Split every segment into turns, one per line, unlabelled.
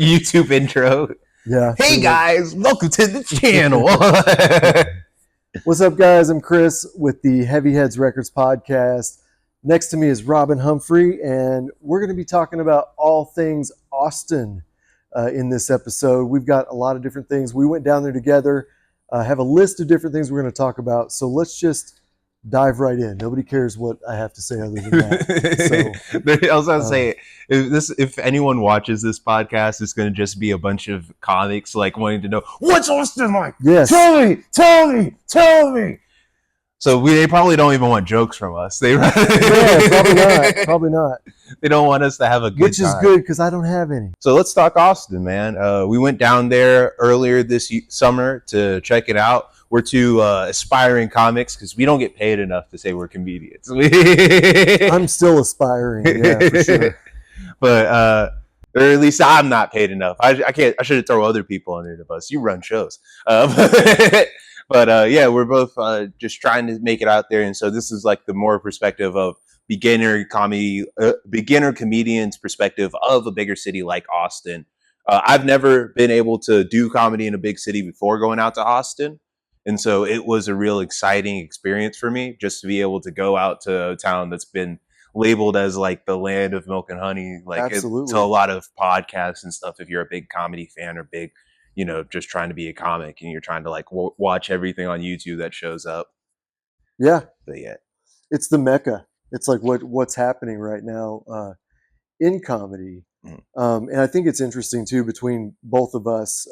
YouTube intro.
Yeah.
Hey guys, welcome to the channel.
What's up, guys? I'm Chris with the Heavy Heads Records podcast. Next to me is Robin Humphrey, and we're going to be talking about all things Austin in this episode. We've got a lot of different things. We went down there together, have a list of different things we're going to talk about. So let's just dive right in. Nobody cares what I have to say other than that.
So, I was going to say, if anyone watches this podcast, it's going to just be a bunch of comics like wanting to know, what's Austin like?
Yes.
Tell me. So they probably don't even want jokes from us.
Yeah, probably not.
They don't want us to have a good
Which is
time.
good because I don't have any.
So let's talk Austin, man. We went down there earlier this summer to check it out. We're two aspiring comics because we don't get paid enough to say we're comedians.
I'm still aspiring, yeah, for sure.
But or at least I'm not paid enough. I can't. I should throw other people under the bus. You run shows, but yeah, we're both just trying to make it out there. And so this is like the more perspective of beginner comedian's perspective of a bigger city like Austin. I've never been able to do comedy in a big city before going out to Austin. And so it was a real exciting experience for me just to be able to go out to a town that's been labeled as like the land of milk and honey, like to a lot of podcasts and stuff. If you're a big comedy fan or big, just trying to be a comic and you're trying to like watch everything on YouTube that shows up.
Yeah.
But yeah,
it's the Mecca. It's like what's happening right now in comedy. And I think it's interesting too, between both of us,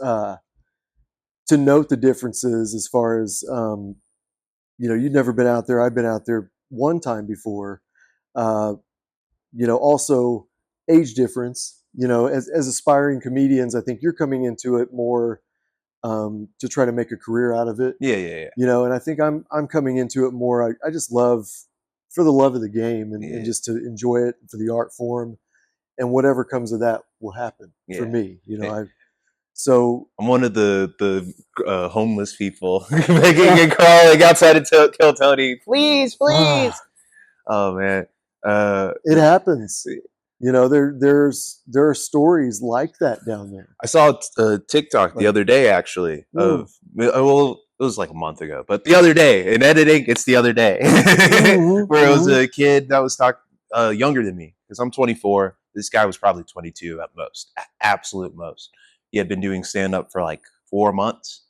to note the differences as far as, you've never been out there. I've been out there one time before. Also age difference, as aspiring comedians, I think you're coming into it more to try to make a career out of it.
Yeah.
And I think I'm coming into it more. I just love, for the love of the game and just to enjoy it for the art form, and whatever comes of that will happen for me. So
I'm one of the homeless people making and crawling outside to kill Tony. Please. Oh man,
it happens. There are stories like that down there.
I saw a TikTok the other day, actually. It was like a month ago, but the other day in editing, it's the other day where it was a kid that was younger than me, because I'm 24. This guy was probably 22 at most, absolute most. He had been doing stand-up for like 4 months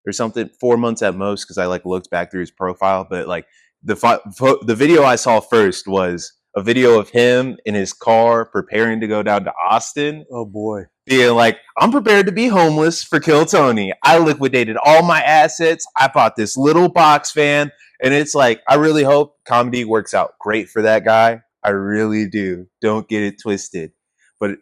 or something, 4 months at most, because I like looked back through his profile. But like the video I saw first was a video of him in his car preparing to go down to Austin.
Oh boy.
Being like, I'm prepared to be homeless for Kill Tony. I liquidated all my assets. I bought this little box fan. And it's like, I really hope comedy works out great for that guy. I really do. Don't get it twisted. But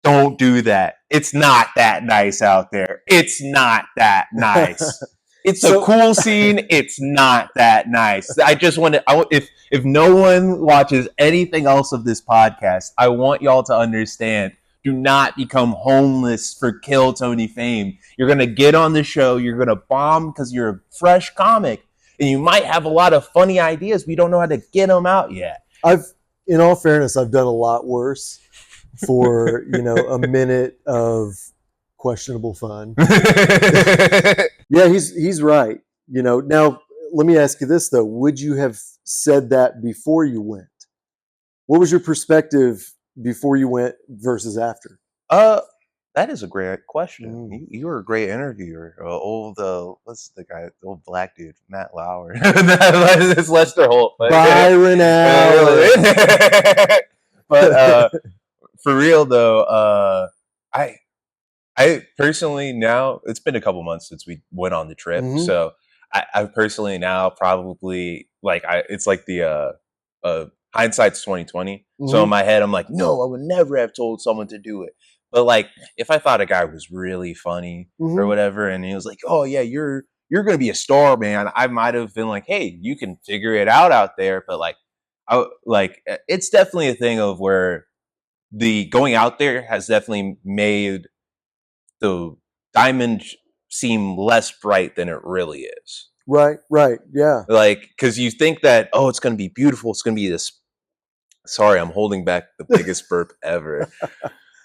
don't do that. It's not that nice out there. It's not that nice. It's a cool scene. It's not that nice. I just want to, if no one watches anything else of this podcast, I want y'all to understand, do not become homeless for Kill Tony fame. You're going to get on the show. You're going to bomb because you're a fresh comic, and you might have a lot of funny ideas. We don't know how to get them out yet.
In all fairness, I've done a lot worse for, a minute of questionable fun. Yeah, he's right. Now let me ask you this though. Would you have said that before you went? What was your perspective before you went versus after?
That is a great question. You were a great interviewer. What's the guy? The old black dude, Matt Lauer. It's Lester Holt.
Byron Allen.
But for real though, I personally now, it's been a couple months since we went on the trip, so I personally now probably it's like the hindsight's 2020. So in my head, I'm like, no, I would never have told someone to do it. But like, if I thought a guy was really funny or whatever, and he was like, oh yeah, you're gonna be a star, man, I might have been like, hey, you can figure it out there. But it's definitely a thing of where the going out there has definitely made the diamond seem less bright than it really is.
Right, yeah.
Like, because you think that, oh, it's going to be beautiful. It's going to be this. Sorry, I'm holding back the biggest burp ever.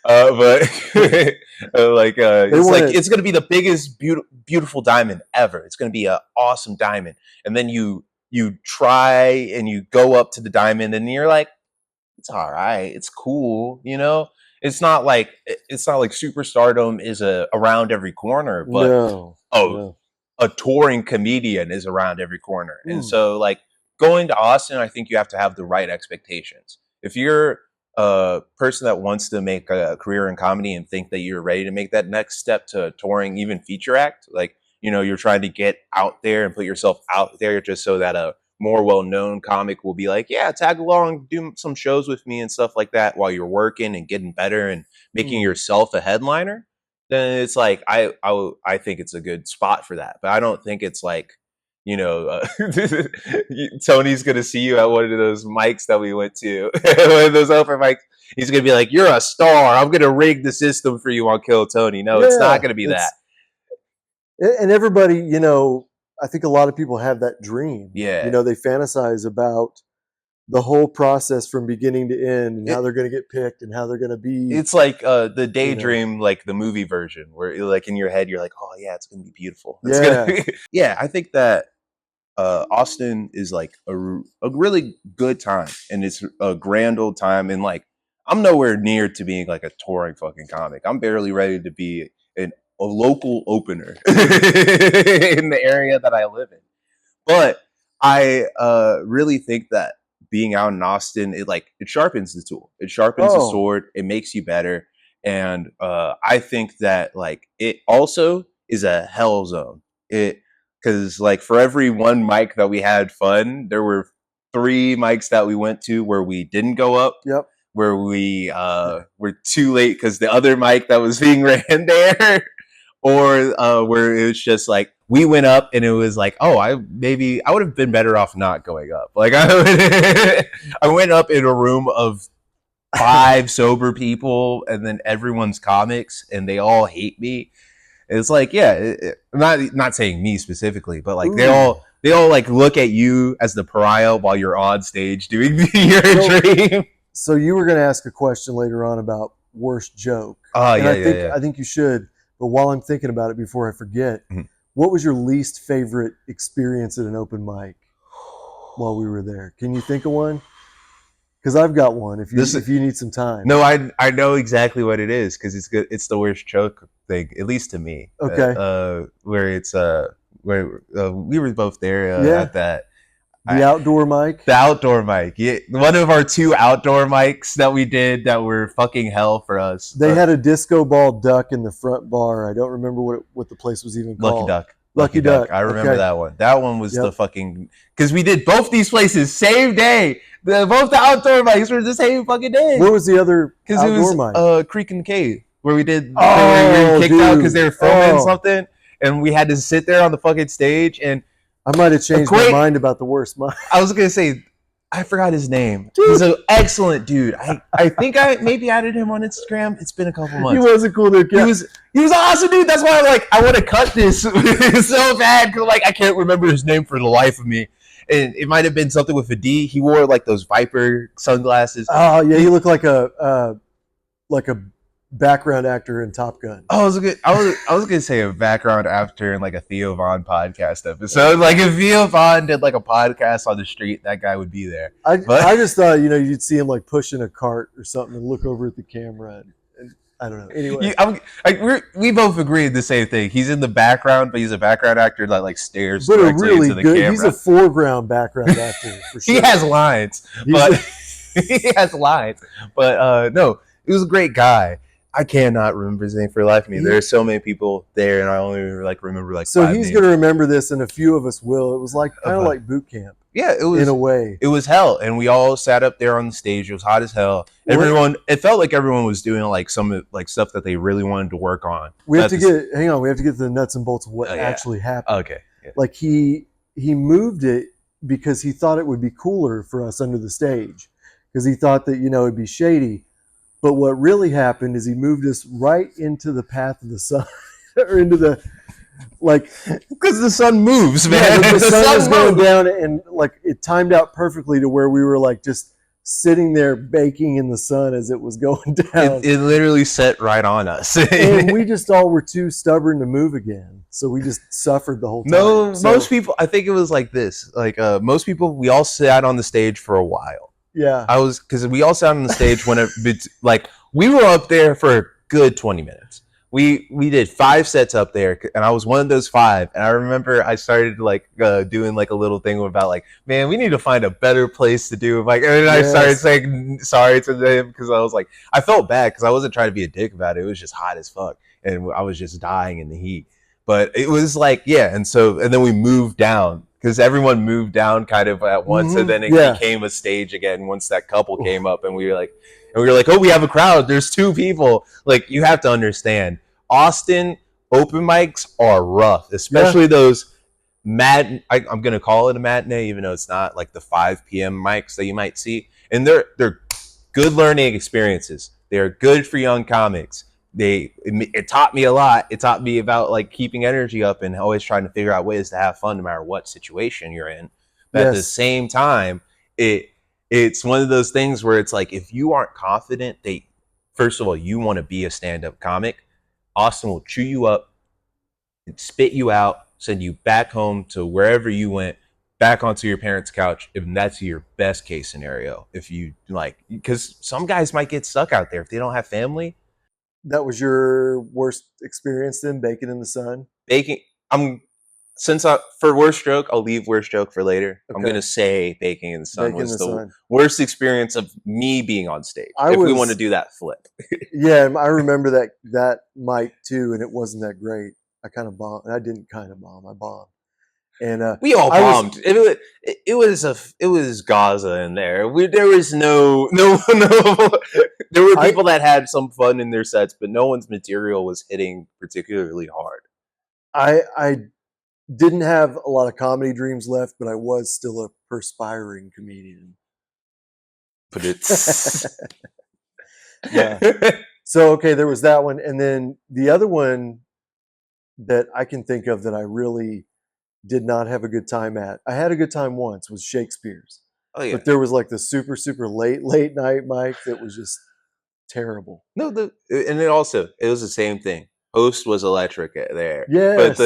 But it's like
wanted-
it's gonna be the biggest beautiful diamond ever. It's gonna be an awesome diamond, and then you try and you go up to the diamond, and you're like, it's all right, it's cool, you know. It's not like superstardom is around every corner, but
No.
oh,
No.
a touring comedian is around every corner. And
Mm.
so like going to Austin, I think you have to have the right expectations. If you're a person that wants to make a career in comedy and think that you're ready to make that next step to touring, even feature act, like, you know, you're trying to get out there and put yourself out there just so that a more well-known comic will be like, yeah, tag along, do some shows with me and stuff like that while you're working and getting better and making yourself a headliner, then it's like I think it's a good spot for that. But I don't think it's like, you know, Tony's gonna see you at one of those mics that we went to, one of those open mics. He's gonna be like, "You're a star. I'm gonna rig the system for you on Kill Tony." No, it's not gonna be that.
And everybody, you know, I think a lot of people have that dream.
Yeah,
you know, they fantasize about the whole process from beginning to end and how they're going to get picked and how they're going to be.
It's like the daydream, like the movie version, where like in your head you're like, oh yeah, it's gonna be beautiful. Yeah, I think that Austin is like a really good time, and it's a grand old time. And like, I'm nowhere near to being like a touring fucking comic. I'm barely ready to be a local opener in the area that I live in. But I really think that being out in Austin, it sharpens the tool. It sharpens the sword. It makes you better. And I think that like it also is a hell zone. Because like for every one mic that we had fun, there were 3 mics that we went to where we didn't go up.
Yep.
Where we were too late because the other mic that was being ran there, or where it was just like we went up and it was like, oh, I would have been better off not going up. Like I went up in a room of 5 sober people and then everyone's comics and they all hate me. It's like, yeah, I'm not saying me specifically, but like they all like look at you as the pariah while you're on stage doing your dream.
So you were going to ask a question later on about worst joke.
Oh,
and
yeah,
I think you should. But while I'm thinking about it before I forget, what was your least favorite experience at an open mic while we were there? Can you think of one? Because I've got one. If you need some time.
No, I know exactly what it is because it's good. It's the worst joke thing, at least to me.
Okay.
Where it's where we were both there at that.
Outdoor mic?
The outdoor mic. Yeah, one of our 2 outdoor mics that we did that were fucking hell for us.
They had a disco ball duck in the front bar. I don't remember what the place was even called.
Lucky Duck. I remember that one. That one was the fucking... Because we did both these places same day. Both the outdoor mics were the same fucking day.
Where was the other outdoor mic?
Creek and Cave. Where we did... we were kicked out because they were filming something. And we had to sit there on the fucking stage and...
I might have changed my mind about the worst mic.
I was going to say... I forgot his name. Dude. He's an excellent dude. I think I maybe added him on Instagram. It's been a couple months.
He was a cool dude.
He was an awesome dude. That's why I want to cut this so bad because I can't remember his name for the life of me. And it might have been something with a D. He wore like those Viper sunglasses.
Oh yeah, he looked like a background actor in Top Gun.
I was gonna say a background actor in like a Theo Von podcast episode. Like if Theo Von did like a podcast on the street, that guy would be there.
I just thought you'd see him like pushing a cart or something and look over at the camera and I don't know. Anyway,
we both agreed the same thing. He's in the background, but he's a background actor that like stares
but
directly into the camera.
He's a foreground background actor for sure.
He has lines, but no, he was a great guy. I cannot remember his name for the life of me. There are so many people there, and I only remember like.
So he's going to remember this, and a few of us will. It was like kind of like boot camp.
Yeah, it was
in a way.
It was hell, and we all sat up there on the stage. It was hot as hell. It felt like everyone was doing like some like stuff that they really wanted to work on.
We have to get to the nuts and bolts of what actually happened.
Okay,
like he moved it because he thought it would be cooler for us under the stage because he thought that it'd be shady. But what really happened is he moved us right into the path of the sun, or into the
because the sun moves, man.
Yeah, the sun was going down, and like it timed out perfectly to where we were like just sitting there baking in the sun as it was going down.
It literally set right on us.
And we just all were too stubborn to move again. So we just suffered the whole time.
No, most people, I think it was like this. Like most people, we all sat on the stage for a while.
Yeah.
Because we all sat on the stage when like we were up there for a good 20 minutes. We did 5 sets up there, and I was one of those 5. And I remember I started like doing like a little thing about like, man, we need to find a better place to do. Like, and I started saying sorry to them because I was like, I felt bad because I wasn't trying to be a dick about it. It was just hot as fuck, and I was just dying in the heat. But it was like, yeah, and then we moved down because everyone moved down kind of at once, and then it became a stage again once that couple came up, and we were like, oh, we have a crowd. There's 2 people. Like, you have to understand, Austin open mics are rough, especially those I'm gonna call it a matinee, even though it's not, like the 5 p.m. mics that you might see, and they're good learning experiences. They're good for young comics. It taught me a lot. It taught me about like keeping energy up and always trying to figure out ways to have fun no matter what situation you're in. But at the same time, it's one of those things where it's like, if you aren't confident that, first of all, you want to be a stand-up comic, Austin will chew you up, spit you out, send you back home to wherever you went, back onto your parents' couch, if that's your best case scenario. If you like, because some guys might get stuck out there if they don't have family.
That was your worst experience then, baking in the sun?
Baking, for worst joke, I'll leave worst joke for later. Okay. I'm going to say baking in the sun was the worst experience of me being on stage. We want to do that flip.
Yeah, I remember that mic too, and it wasn't that great. I kind of bombed. I didn't kind of bomb. I bombed. And
we all bombed. It was Gaza in there. There was no. There were people that had some fun in their sets, but no one's material was hitting particularly hard.
I didn't have a lot of comedy dreams left, but I was still a perspiring comedian.
But it's
yeah. So okay, there was that one, and then the other one that I can think of that I really did not have a good time at. I had a good time once, was Shakespeare's. Oh yeah. But there was like the super late night mic that was just terrible.
No, and it was the same thing. Host was electric there.
Yes.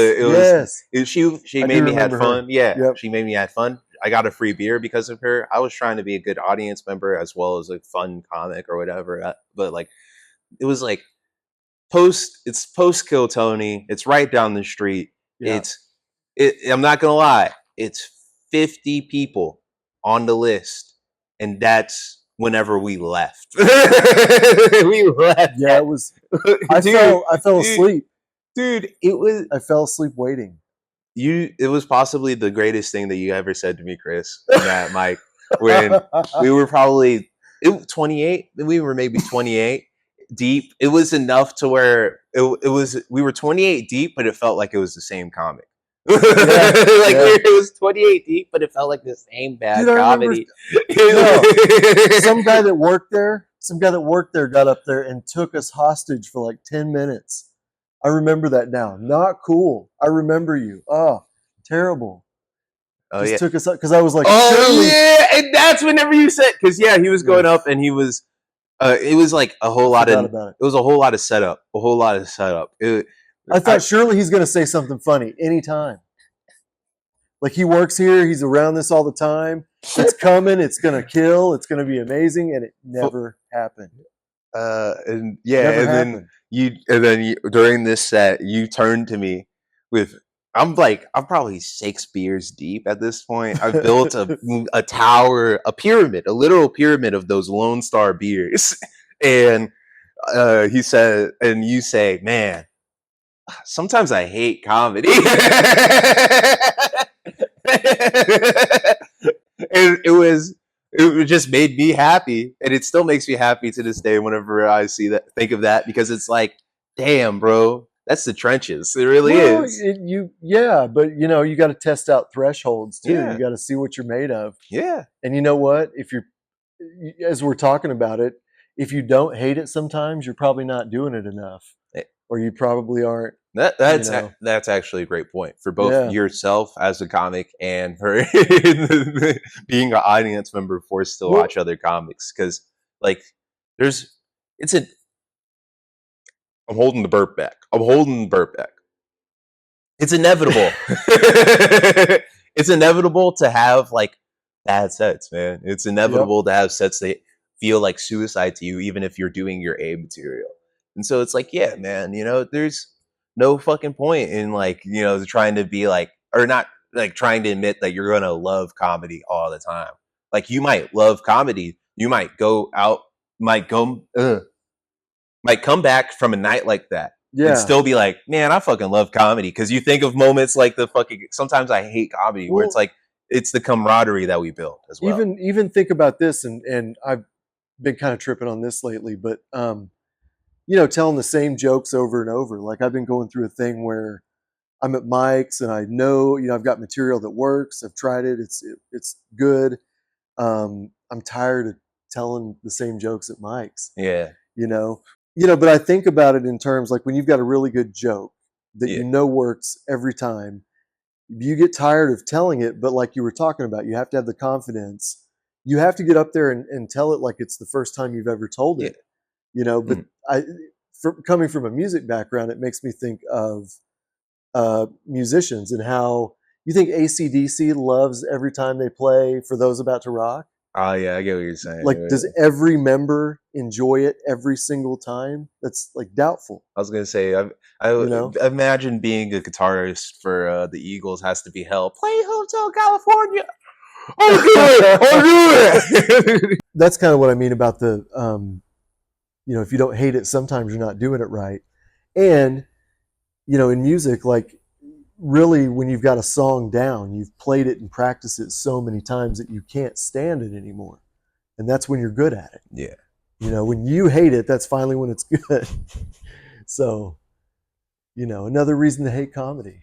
But she made me have fun. Yeah. Yep. She made me have fun. I got a free beer because of her. I was trying to be a good audience member as well as a fun comic or whatever. But like, it was like it's post Kill Tony. It's right down the street. Yeah. I'm not gonna lie. It's 50 people on the list, and that's whenever we left. We left.
Yeah, it was. I fell asleep,
dude.
I fell asleep waiting.
It was possibly the greatest thing that you ever said to me, Chris, on that mic. When we were probably 28. We were maybe 28 deep. It was enough to where we were 28 deep, but it felt like it was the same comic. It was 28 deep, but it felt like the same bad comedy.
Some guy that worked there got up there and took us hostage for like 10 minutes. I remember that now. Not cool. I remember you. Oh, terrible. Oh, just took us up because I was like,
and that's whenever you said, because he was going up and he was. It was like a whole lot of. It was a whole lot of setup.
I thought surely he's going to say something funny anytime. Like, he works here. He's around this all the time. It's coming. It's going to kill. It's going to be amazing. And it never happened.
And then during this set, you turned to me with, I'm probably 6 beers deep at this point. I've built a tower, a pyramid, a literal pyramid of those Lone Star beers. And he said, and you say, man, sometimes I hate comedy. And it just made me happy, and it still makes me happy to this day whenever I think of that, because it's like, damn, bro, that's the trenches. It really is.
But you got to test out thresholds too. Yeah. You got to see what you're made of.
Yeah.
And you know what? As we're talking about it, if you don't hate it sometimes, you're probably not doing it enough. or you probably aren't.
That's
You know.
that's actually a great point for both
Yeah.
yourself as a comic and for being an audience member forced to
Well,
watch other comics. Because like there's it's an I'm holding the burp back. I'm holding the burp back. It's inevitable. It's inevitable to have like bad sets, man. It's
yep.
inevitable to have sets that feel like suicide to you, even if you're doing your A material. And so it's like, yeah, man, there's no fucking point in like, trying to be like, or not like trying to admit that you're gonna love comedy all the time. Like you might love comedy, you might go out, might go, might come back from a night like that and
Yeah.
still be like, man, I fucking love comedy. Because you think of moments like the fucking. Sometimes I hate comedy where it's
Well,
like it's the camaraderie that we build as well.
even think about this, and I've been kind of tripping on this lately, but telling the same jokes over and over. Like I've been going through a thing where I'm at Mike's and I know, I've got material that works. I've tried it. It's good. I'm tired of telling the same jokes at Mike's,
Yeah,
you know, but I think about it in terms like when you've got a really good joke that
yeah,
works every time, you get tired of telling it, but like you were talking about, you have to have the confidence. You have to get up there and tell it like it's the first time you've ever told
yeah.
it, but
Mm.
I, coming from a music background, it makes me think of musicians and how you think AC/DC loves every time they play For Those About to Rock.
Oh yeah, I get what you're saying.
Like, does every member enjoy it every single time? That's like doubtful,
I was gonna say,
you know?
imagine being a guitarist for the Eagles has to be hell. Play Hotel California. I'll do it. I'll do it.
That's kind of what I mean about the, if you don't hate it, sometimes you're not doing it right. And, in music, like really when you've got a song down, you've played it and practiced it so many times that you can't stand it anymore. And that's when you're good at it.
Yeah.
When you hate it, that's finally when it's good. So, another reason to hate comedy.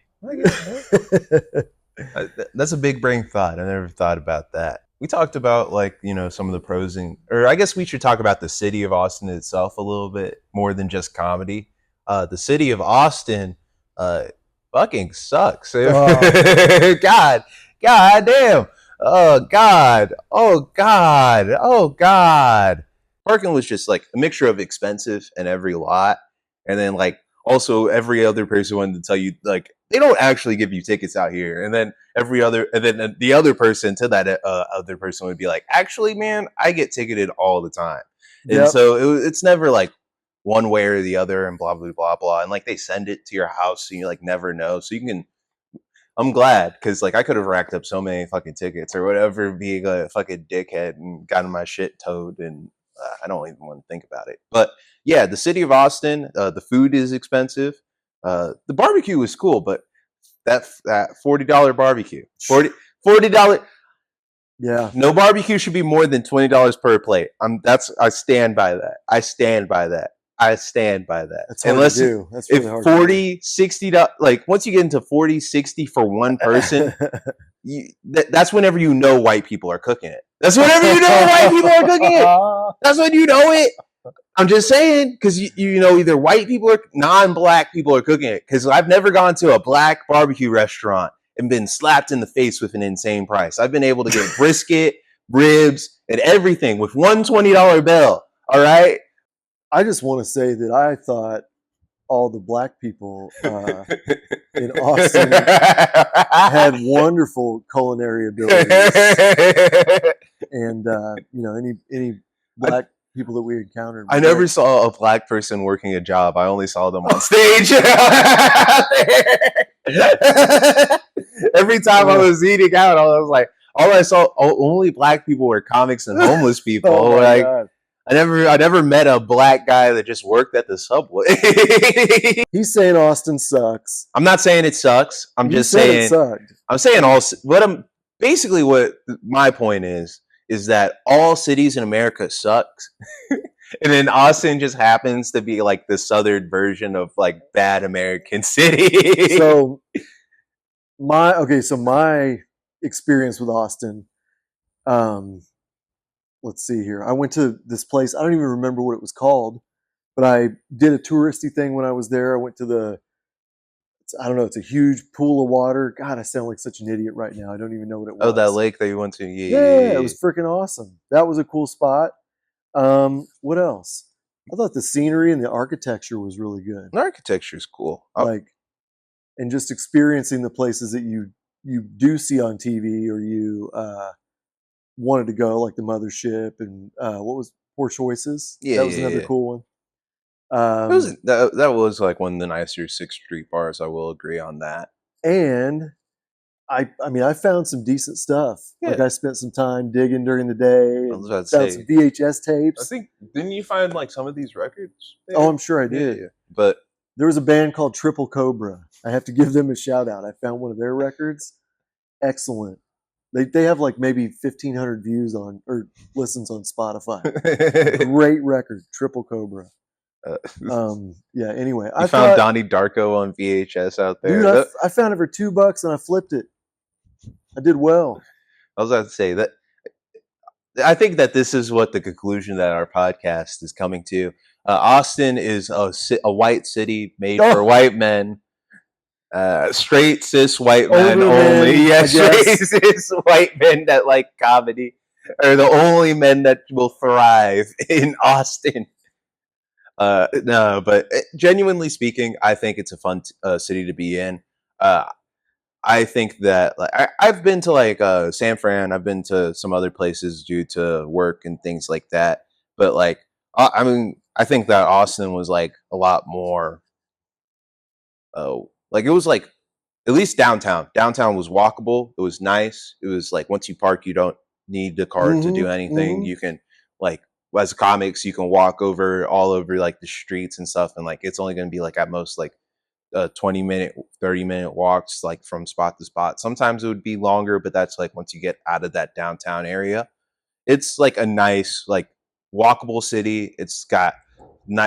That's a big brain thought. I never thought about that. We talked about like some of the pros or I guess we should talk about the city of Austin itself a little bit more than just comedy. The city of Austin, fucking sucks.
Oh.
God damn. Oh God. Oh God. Oh God. Parking was just like a mixture of expensive in every lot, and then like also every other person wanted to tell you like they don't actually give you tickets out here, and then the other person to that other person would be like, actually, man, I get ticketed all the time, and
Yep.
so it's never like one way or the other, and blah blah blah blah, and like they send it to your house, so you like never know, so you can. I'm glad because like I could have racked up so many fucking tickets or whatever, being a fucking dickhead and gotten my shit towed, and I don't even want to think about it. But yeah, the city of Austin, the food is expensive. The barbecue was cool, but that $40 barbecue, $40.
Yeah.
No barbecue should be more than $20 per plate. I stand by that. I stand by that. I stand by that.
That's hard
Unless
to do. That's
if
really hard
40, $60, like once you get into 40, 60 for one person,
to
that's whenever you know white people are cooking it. That's whenever you know white people are cooking it. That's when you know it. I'm just saying because you know either white people or non-black people are cooking it. Because I've never gone to a black barbecue restaurant and been slapped in the face with an insane price. I've been able to get brisket, ribs, and everything with one $20 bill. All right.
I just want to say that I thought all the black people in Austin had wonderful culinary abilities, and any black people that we encountered.
I never saw a black person working a job. I only saw them on stage. Every time I was eating out, I was like, all I saw, only black people were comics and homeless people.
Oh my
like,
God.
I never met a black guy that just worked at the subway.
He's saying Austin sucks.
I'm not saying it sucks. I'm
You
just
said
saying
it sucked.
I'm saying what my point is that all cities in America suck. And then Austin just happens to be like the southern version of like bad American city.
So my experience with Austin, let's see here. I went to this place. I don't even remember what it was called, but I did a touristy thing when I was there. I went to I don't know, it's a huge pool of water. God, I sound like such an idiot right now. I don't even know what it
Oh, that
was.
lake that you went to. Yeah, yeah,
Yeah,
yeah,
it
yeah.
was freaking awesome. That was a cool spot. What else? I thought the scenery and the architecture was really good.
The architecture is cool.
Like, and just experiencing the places that you do see on TV or you wanted to go, like the mothership and what was Poor Choices.
Yeah,
That was
yeah,
another
yeah.
cool one.
That was like one of the nicer Sixth Street bars. I will agree on that.
And I mean, I found some decent stuff. Like
Yeah,
I spent some time digging during the day
I was
and
about to
found some
say.
VHS
I
tapes.
think didn't you find like some of these records
Oh,
there?
I'm sure I
Yeah,
did.
yeah. But
There was a band called Triple Cobra. I have to give them a shout out. I found one of their records. Excellent. They have like maybe 1,500 views on or listens on Spotify. Great record, Triple Cobra.
uh,
Yeah. Anyway,
you
I
found
thought,
Donnie Darko on VHS out
dude,
there.
I found it for $2 and I flipped it. I did well.
I was about to say that I think that this is what the conclusion that our podcast is coming to. Austin is a white city made for
Oh,
white men. Straight cis white men
older
only.
men, I
Yes, straight
guess.
cis white men that like comedy are the only men that will thrive in Austin. No, but genuinely speaking, I think it's a fun city to be in. Uh, I think that like I've been to like San Fran. I've been to some other places due to work and things like that. But like, I mean, I think that Austin was like a lot more. Like it was like at least downtown. Downtown was walkable. It was nice. It was like once you park, you don't need the car to do
Mm-hmm.
anything.
Mm-hmm.
You can like as comics, you can walk over all over like the streets and stuff, and like it's only going to be like at most like 20-minute 30-minute walks like from spot to spot. Sometimes it would be longer, but that's like once you get out of that downtown area. It's like a nice like walkable city. It's got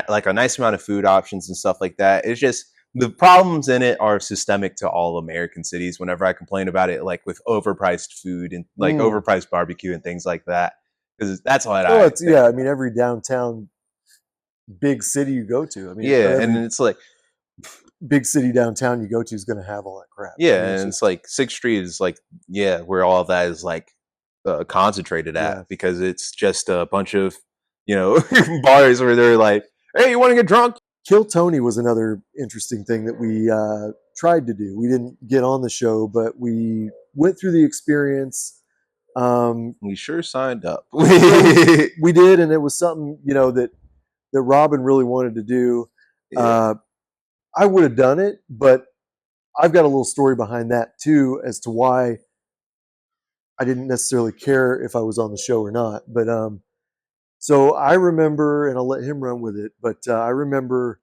like a nice amount of food options and stuff like that. It's just the problems in it are systemic to all American cities. Whenever I complain about it, like with overpriced food and like
Mm.
overpriced barbecue and things like that, because that's what
Oh,
I
it's
think
yeah. I mean,
about.
every downtown big city you go to. I mean, or
Yeah, and
every
it's like
big city downtown you go to is going to have all that crap. I
yeah,
mean, it's
and it's
just
like Sixth Street is like yeah, where all of that is like concentrated at
yeah.
because it's just a bunch of bars where they're like, hey, you want to get drunk?
Kill Tony was another interesting thing that we tried to do. We didn't get on the show, but we went through the experience.
We sure signed up.
We did, and it was something that Robin really wanted to do.
Yeah.
Uh, I would have done it, but I've got a little story behind that too as to why I didn't necessarily care if I was on the show or not. But so I remember, and I'll let him run with it. But I remember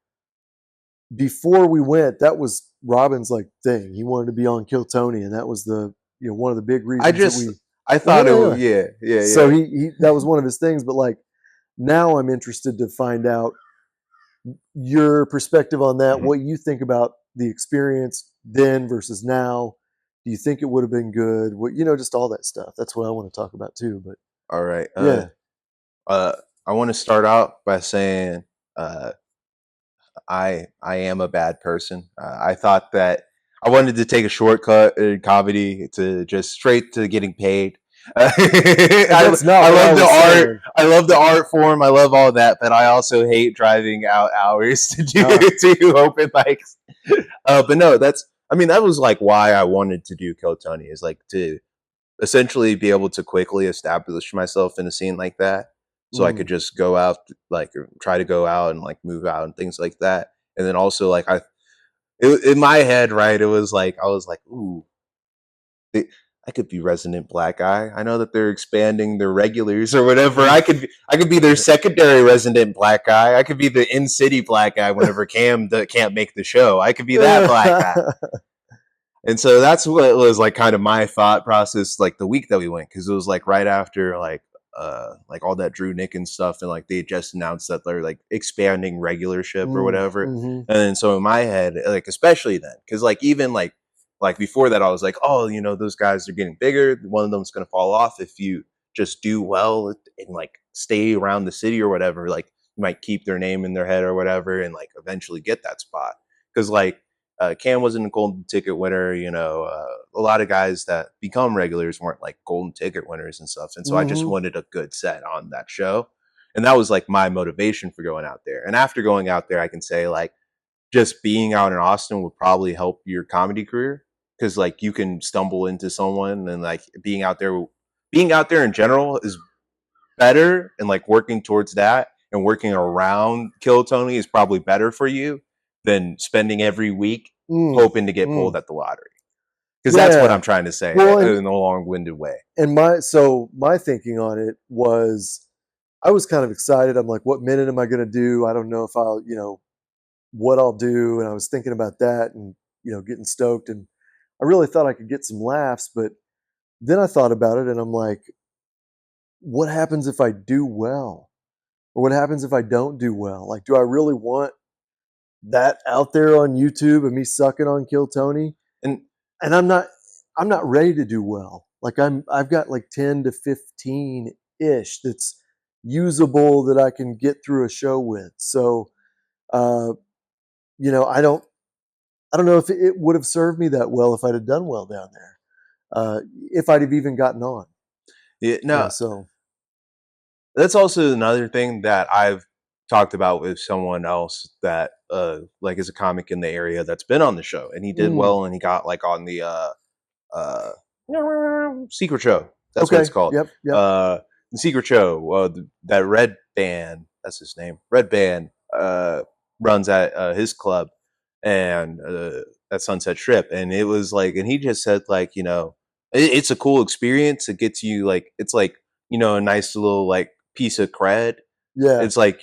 before we went, that was Robin's like thing. He wanted to be on Kill Tony, and that was the one of the big
I
reasons that
just
we.
I
Well,
thought it
yeah,
was
yeah. So
yeah.
he that was one of his things. But like now, I'm interested to find out your perspective on that.
Mhm.
What you think about the experience then versus now? Do you think it would have been good? What just all that stuff. That's what I want to talk about too. But
All right.
yeah,
Uh I want to start out by saying uh I am a bad person. I thought that I wanted to take a shortcut in comedy to just straight to getting paid.
and that's not
I
what I
love the
was
art.
saying.
I love the art form. I love all that, but I also hate driving out hours to do
Uh,
to open mics. But no, that's. I mean, that was like why I wanted to do Kill Tony is like to essentially be able to quickly establish myself in a scene like that so I could
mm,
just go out like try to go out and like move out and things like that and then also like in my head right it was like I was like ooh I could be resident black guy. I know that they're expanding their regulars or whatever. I could be their secondary resident black guy. I could be the in city black guy whenever Cam can't make the show. I could be that black guy. And so that's what was like kind of my thought process like the week that we went because it was like right after like all that Drew Nickens stuff and like they just announced that they're like expanding regularship or whatever.
mm-hmm.
And then so in my head like especially then because like even like before that I was like oh those guys are getting bigger, one of them's going to fall off if you just do well and like stay around the city or whatever like might keep their name in their head or whatever, and like eventually get that spot. Because like Cam wasn't a golden ticket winner, a lot of guys that become regulars weren't like golden ticket winners and stuff. And so I just wanted a good set on that show. And that was like my motivation for going out there. And after going out there, I can say like just being out in Austin would probably help your comedy career, because like you can stumble into someone, and like being out there in general is better, and like working towards that and working around Kill Tony is probably better for you than spending every week hoping to get pulled at the lottery. Because that's what I'm trying to say in a long-winded way.
And my thinking on it was, I was kind of excited. I'm like, what minute am I going to do? I don't know if I'll, what I'll do. And I was thinking about that and, getting stoked. And I really thought I could get some laughs. But then I thought about it and I'm like, what happens if I do well? Or what happens if I don't do well? Like, do I really want that out there on YouTube and me sucking on Kill Tony? And I'm not ready to do well. Like I've got like 10 to 15 ish that's usable that I can get through a show with. So, I don't know if it would have served me that well if I'd have done well down there, if I'd have even gotten on.
Yeah, no. So that's also another thing that I've talked about with someone else that like is a comic in the area that's been on the show, and he did well, and he got like on the Secret Show. That's what it's called.
Yep.
The Secret Show. That Red Band. That's his name. Red Band runs at his club, and at Sunset Strip, and it was like, and he just said like, it's a cool experience. It gets you like, it's like, a nice little like piece of cred.
Yeah.
It's like,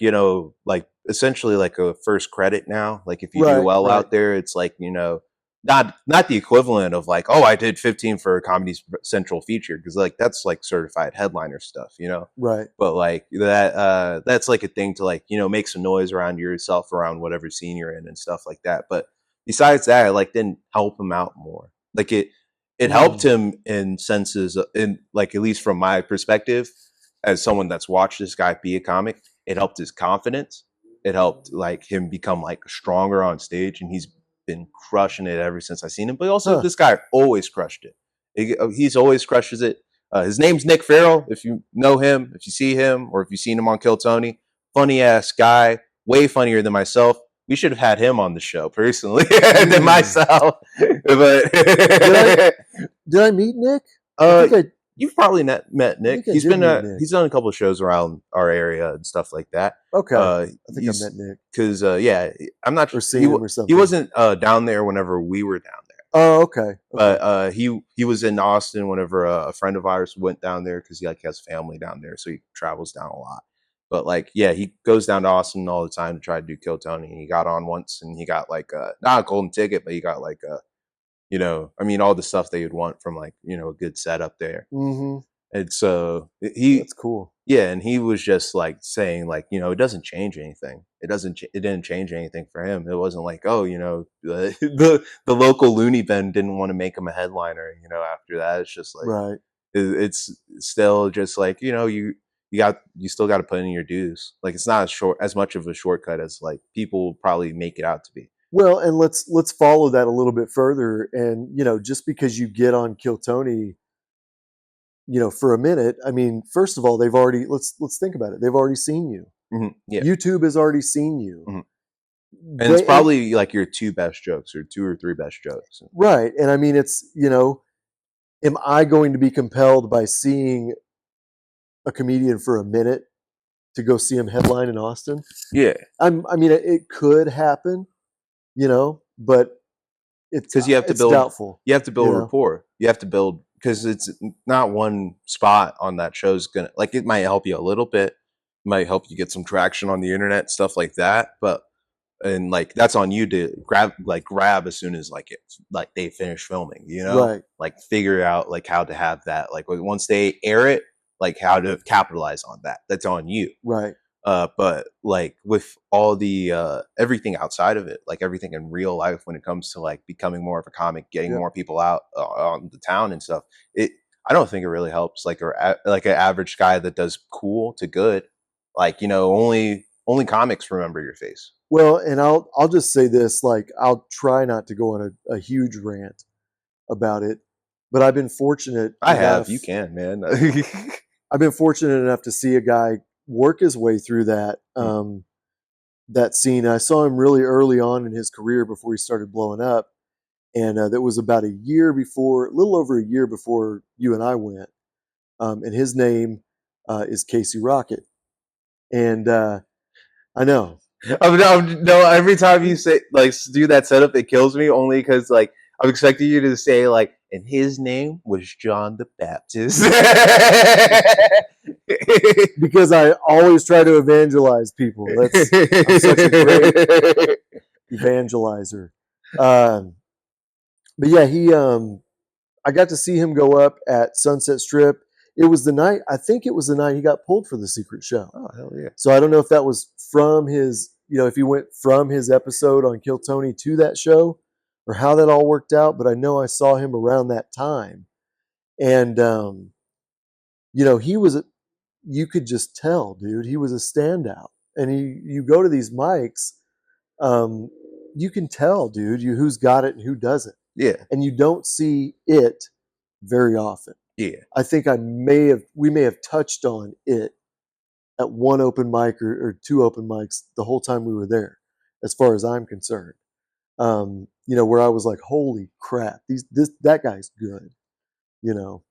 like essentially like a first credit now. Like if you do well out there, it's like, not the equivalent of like, oh, I did 15 for a Comedy Central feature, because like that's like certified headliner stuff,
Right.
But like that's like a thing to like, make some noise around yourself, around whatever scene you're in and stuff like that. But besides that, it like didn't help him out more. Like it helped him in senses, in like, at least from my perspective, as someone that's watched this guy be a comic, it helped his confidence. It helped like him become like stronger on stage, and he's been crushing it ever since I seen him. But also, this guy always crushed it. He's always crushes it. His name's Nick Farrell. If you know him, if you see him, or if you've seen him on Kill Tony, funny ass guy, way funnier than myself. We should have had him on the show personally than myself. But
did I meet Nick?
You've probably met Nick. He's been he's done a couple of shows around our area and stuff like that.
Okay, I think I met Nick
because I'm not sure he wasn't down there whenever we were down there.
Oh, okay.
But he was in Austin whenever a friend of ours went down there, because he like has family down there, so he travels down a lot. But like, yeah, he goes down to Austin all the time to try to do Kill Tony. And he got on once, and he got like not a golden ticket, but he got like all the stuff that you'd want from like, a good setup there.
Mm-hmm.
And so
that's cool.
Yeah, and he was just like saying like, it doesn't change anything. It didn't change anything for him. It wasn't like, oh, the local loony bin didn't want to make him a headliner. After that, it's just like,
right.
It's still just like, you still got to put in your dues. Like it's not as much of a shortcut as like people probably make it out to be.
Well, and let's follow that a little bit further. And just because you get on Kill Tony, for a minute, I mean, first of all, they've already let's think about it. They've already seen you.
Mm-hmm. Yeah.
YouTube has already seen you,
and it's probably like your two best jokes or two or three best jokes,
right? And I mean, it's am I going to be compelled by seeing a comedian for a minute to go see him headline in Austin?
Yeah,
I mean, it could happen, but it's because
you have to build.
Doubtful.
You have to build rapport. You have to build, because it's not one spot on that show's gonna, like, it might help you a little bit, it might help you get some traction on the internet, stuff like that. But and like that's on you to grab as soon as like they finish filming,
right?
Like figure out like how to have that, like once they air it, like how to capitalize on that. That's on you,
right?
But like with all the everything outside of it, like everything in real life, when it comes to like becoming more of a comic, getting more people out on the town and stuff, I don't think it really helps like an average guy that does cool to good. Like, only only comics remember your face.
Well, and I'll just say this, like I'll try not to go on a huge rant about it, but I've been fortunate
I
enough.
have. You can, man.
I've been fortunate enough to see a guy work his way through that scene. I saw him really early on in his career before he started blowing up, and that was about a little over a year before you and I went. And his name is Casey Rocket, and I know.
No, every time you say like do that setup, it kills me only because like I'm expecting you to say like, and his name was John the Baptist.
Because I always try to evangelize people. I'm such a great evangelizer. But yeah, I got to see him go up at Sunset Strip. It was the night, I think it was the night he got pulled for the secret show.
Oh hell yeah!
So I don't know if that was from his, if he went from his episode on Kill Tony to that show or how that all worked out, but I know I saw him around that time. And, he was, you could just tell, dude, he was a standout. And you go to these mics, you can tell, dude, who's got it and who doesn't.
Yeah,
And you don't see it very often.
yeah.
I think we may have touched on it at one open mic or two open mics the whole time we were there, as far as I'm concerned. Where I was like, holy crap, that guy's good, you know.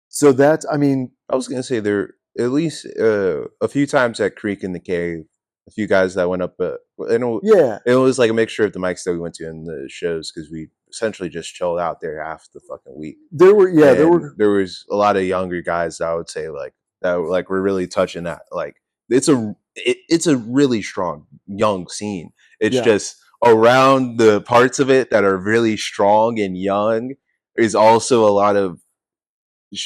So that's, I mean,
I was gonna say there at least a few times at Creek in the Cave, a few guys that went up, and
yeah,
it was like a mixture of the mics that we went to in the shows because we essentially just chilled out there half the fucking week.
there
was a lot of younger guys that I would say like that like were really touching that. Like it's a really strong young scene. It's
yeah.
just around the parts of it that are really strong and young is also a lot of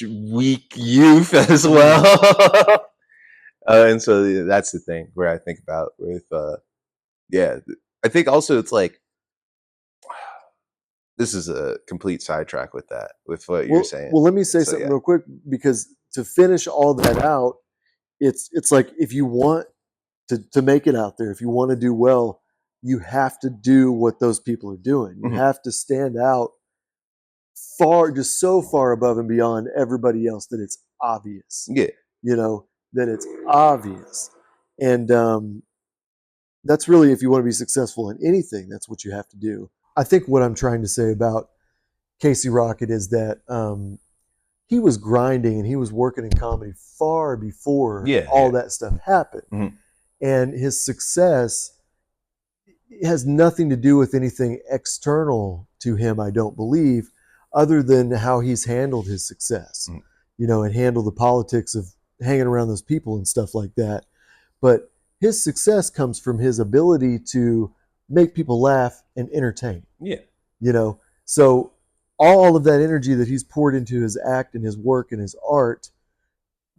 weak youth as well. And so that's the thing where I think about with yeah, I think also it's like this is a complete sidetrack with that with what you're saying.
Well, let me say
So
something
yeah,
real quick, because to finish all that out, it's like if you want to make it out there, if you want to do well, you have to do what those people are doing. You
Mhm.
have to stand out just so far above and beyond everybody else that it's obvious.
Yeah,
That it's obvious. And that's really, if you want to be successful in anything, that's what you have to do. I think what I'm trying to say about Casey Rocket is that he was grinding and he was working in comedy far before all that stuff happened.
Mhm.
And his success has nothing to do with anything external to him, I don't believe, other than how he's handled his success, and handled the politics of hanging around those people and stuff like that. But his success comes from his ability to make people laugh and entertain.
Yeah.
So all of that energy that he's poured into his act and his work and his art,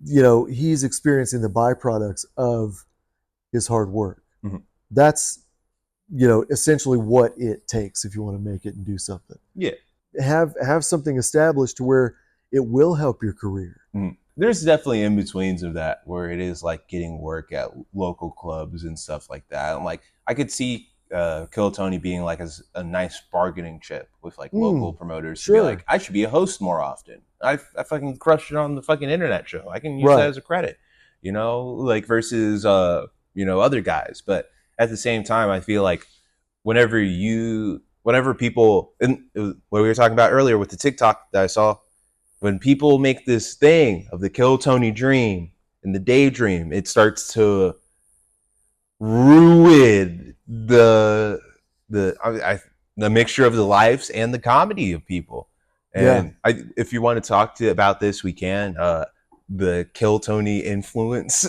he's experiencing the byproducts of his hard work.
Mm-hmm.
That's, essentially what it takes if you want to make it and do something.
Yeah.
Have something established to where it will help your career.
Mm-hmm. There's definitely in betweens of that where it is like getting work at local clubs and stuff like that. I'm like, I could see Kill Tony being like a nice bargaining chip with like local promoters to be like, I should be a host more often. I fucking crushed it on the fucking internet show. I can use that as a credit, like versus other guys. But at the same time, I feel like whenever people, and what we were talking about earlier with the TikTok that I saw, when people make this thing of the Kill Tony dream and the daydream, it starts to ruin the mixture of the lives and the comedy of people. And if you want to talk about this, we can. The Kill Tony influence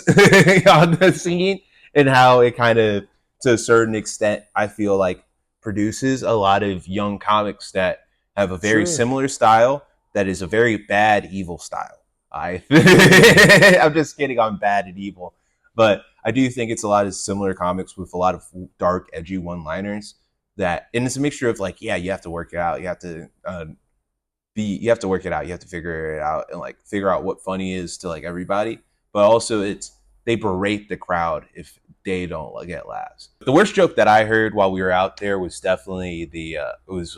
on the scene and how it kind of, to a certain extent, I feel like produces a lot of young comics that have a very similar style that is a very bad evil style. I'm just kidding on bad and evil, but I do think it's a lot of similar comics with a lot of dark, edgy one-liners and it's a mixture of like, you have to work it out. You have to you have to work it out. You have to figure it out and like figure out what funny is to like everybody. But also it's they berate the crowd if they don't get laughs. The worst joke that I heard while we were out there was definitely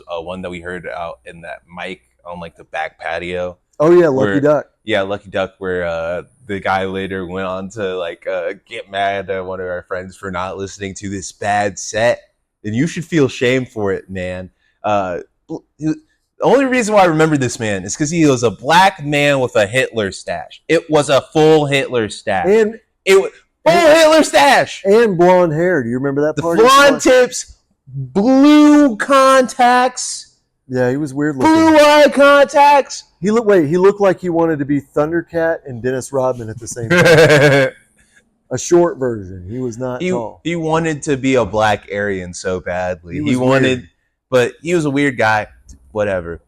one that we heard out in that mic on like the back patio.
Oh yeah, Lucky Duck.
Yeah, Lucky Duck, where the guy later went on to like get mad at one of our friends for not listening to this bad set, and you should feel shame for it, man. The only reason why I remember this man is because he was a black man with a Hitler stash. It was a full Hitler stash,
and
it was full Hitler stash
and blonde hair. Do you remember that?
The
part
blonde tips, blue contacts.
Yeah, he was weird looking.
Blue eye contacts.
He looked like he wanted to be Thundercat and Dennis Rodman at the same time. A short version. He was not tall.
He wanted to be a black Aryan so badly.
He wanted,
but he was a weird guy. Whatever.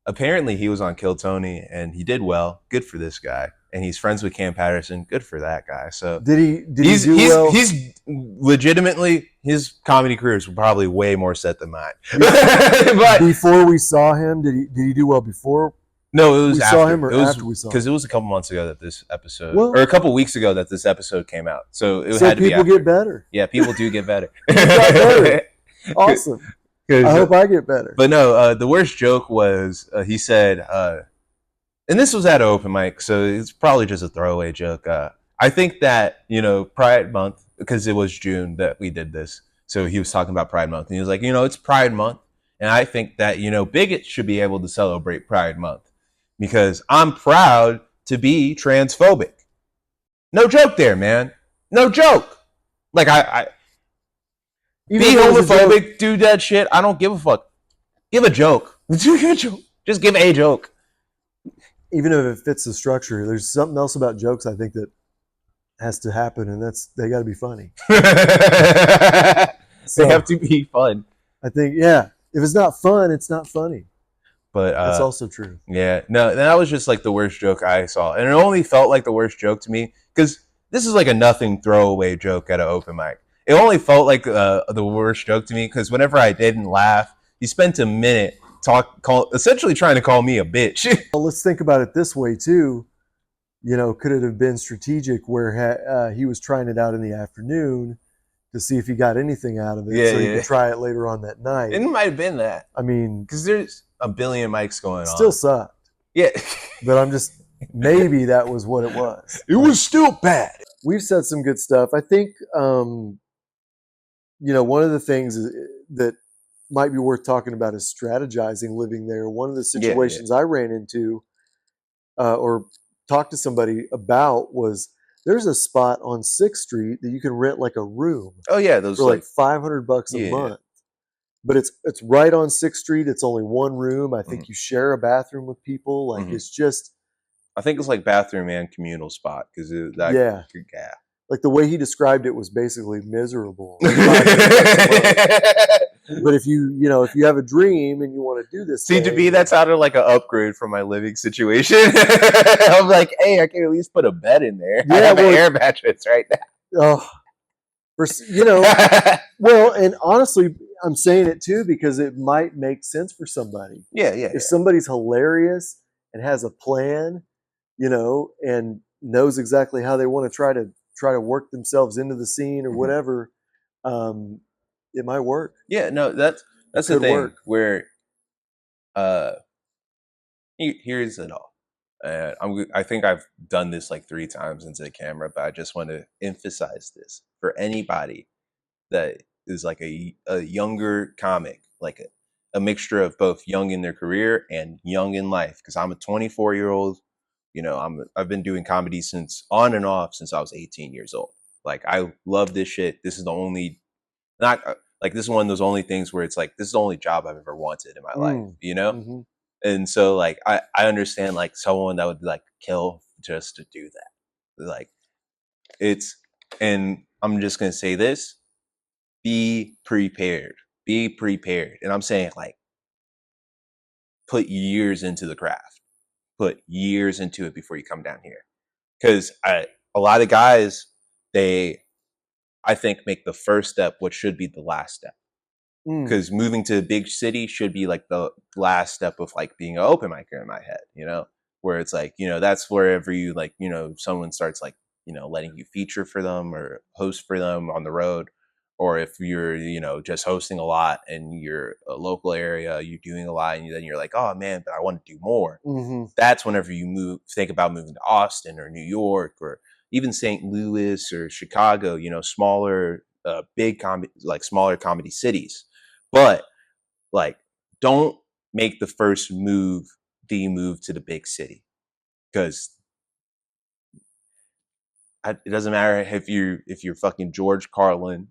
Apparently, he was on Kill Tony, and he did well. Good for this guy. And he's friends with Cam Patterson. Good for that guy. So
did he do well?
He's legitimately, his comedy career is probably way more set than mine.
But before we saw him, did he do well before?
No, it was
after we saw him.
Because it was a couple months ago that this episode, or a couple weeks ago that this episode came out. So it had to be
people get better.
Yeah, people do get better.
Got better. Awesome. I hope I get better.
But no, the worst joke was he said, and this was at an open mic, so it's probably just a throwaway joke. I think that, Pride Month, because it was June that we did this, so he was talking about Pride Month, and he was like, it's Pride Month, and I think that, bigots should be able to celebrate Pride Month, because I'm proud to be transphobic. No joke there, man. No joke. Like, I be homophobic, do that shit. I don't give a fuck. Give a joke. Just give a joke.
Even if it fits the structure, there's something else about jokes I think that has to happen, and they got to be funny.
They have to be fun.
I think, yeah. If it's not fun, it's not funny.
But
that's also true.
Yeah, no, that was just like the worst joke I saw, and it only felt like the worst joke to me because this is like a nothing throwaway joke at an open mic. It only felt like the worst joke to me because whenever I didn't laugh, he spent a minute essentially trying to call me a bitch.
Well, let's think about it this way too. Could it have been strategic where he was trying it out in the afternoon to see if he got anything out of it, so he could try it later on that night?
It might have been that.
I mean,
because there's a billion mics going on.
Still sucked.
Yeah,
but I'm just maybe that was what it was.
It was still bad.
We've said some good stuff. I think. One of the things that might be worth talking about is strategizing living there. One of the situations I ran into or talked to somebody about was there's a spot on 6th Street that you can rent like a room.
Oh yeah, those
for like $500 a month. But it's right on 6th Street. It's only one room. I think you share a bathroom with people. Like it's just.
I think it's like bathroom and communal spot because
Like the way he described it was basically miserable. But if you have a dream and you want to do this,
to me that sounded like an upgrade from my living situation. I'm like, hey, I can at least put a bed in there. Yeah, I have an air mattress right now.
Well, and honestly, I'm saying it too because it might make sense for somebody.
Yeah.
If somebody's hilarious and has a plan, and knows exactly how they want to try to work themselves into the scene or whatever, it might work.
Yeah, no, that's the thing where here's it all. I think I've done this like 3 times into the camera, but I just want to emphasize this for anybody that is like a younger comic, like a mixture of both young in their career and young in life. Because I'm a 24-year-old. I've been doing comedy on and off since I was 18 years old. Like, I love this shit. This is the only, this is one of those only things where it's like, this is the only job I've ever wanted in my life,
Mm-hmm.
And so like, I understand like someone that would like kill just to do that. Like and I'm just going to say this, be prepared, And I'm saying like, put years into the craft. Put years into it before you come down here. Because a lot of guys, I think, make the first step what should be the last step. Because moving to a big city should be like the last step of like being an open micer in my head, where it's like, that's wherever you like, someone starts like, letting you feature for them or host for them on the road, or if you're just hosting a lot and you're a local area, you're doing a lot, and then you're like, oh man, but I want to do more.
Mm-hmm.
That's whenever you think about moving to Austin or New York or even St. Louis or Chicago, smaller, smaller comedy cities. But like, don't make the first move the move to the big city, because it doesn't matter if you're fucking George Carlin.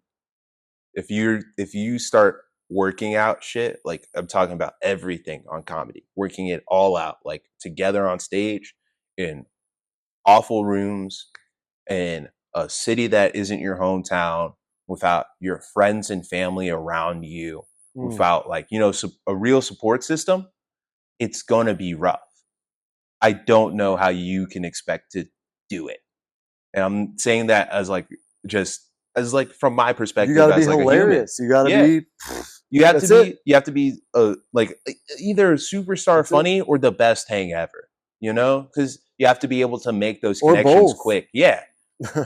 If you start working out shit, like I'm talking about everything on comedy, working it all out, like together on stage in awful rooms in a city that isn't your hometown, without your friends and family around you, without a real support system, it's gonna be rough. I don't know how you can expect to do it. And I'm saying that as from my perspective,
You got to be
as like
hilarious.
a human.
You got to
Yeah.
be.
You have to be either superstar
That's
funny or the best hang ever, because you have to be able to make those
Or
connections
both.
quick. Yeah.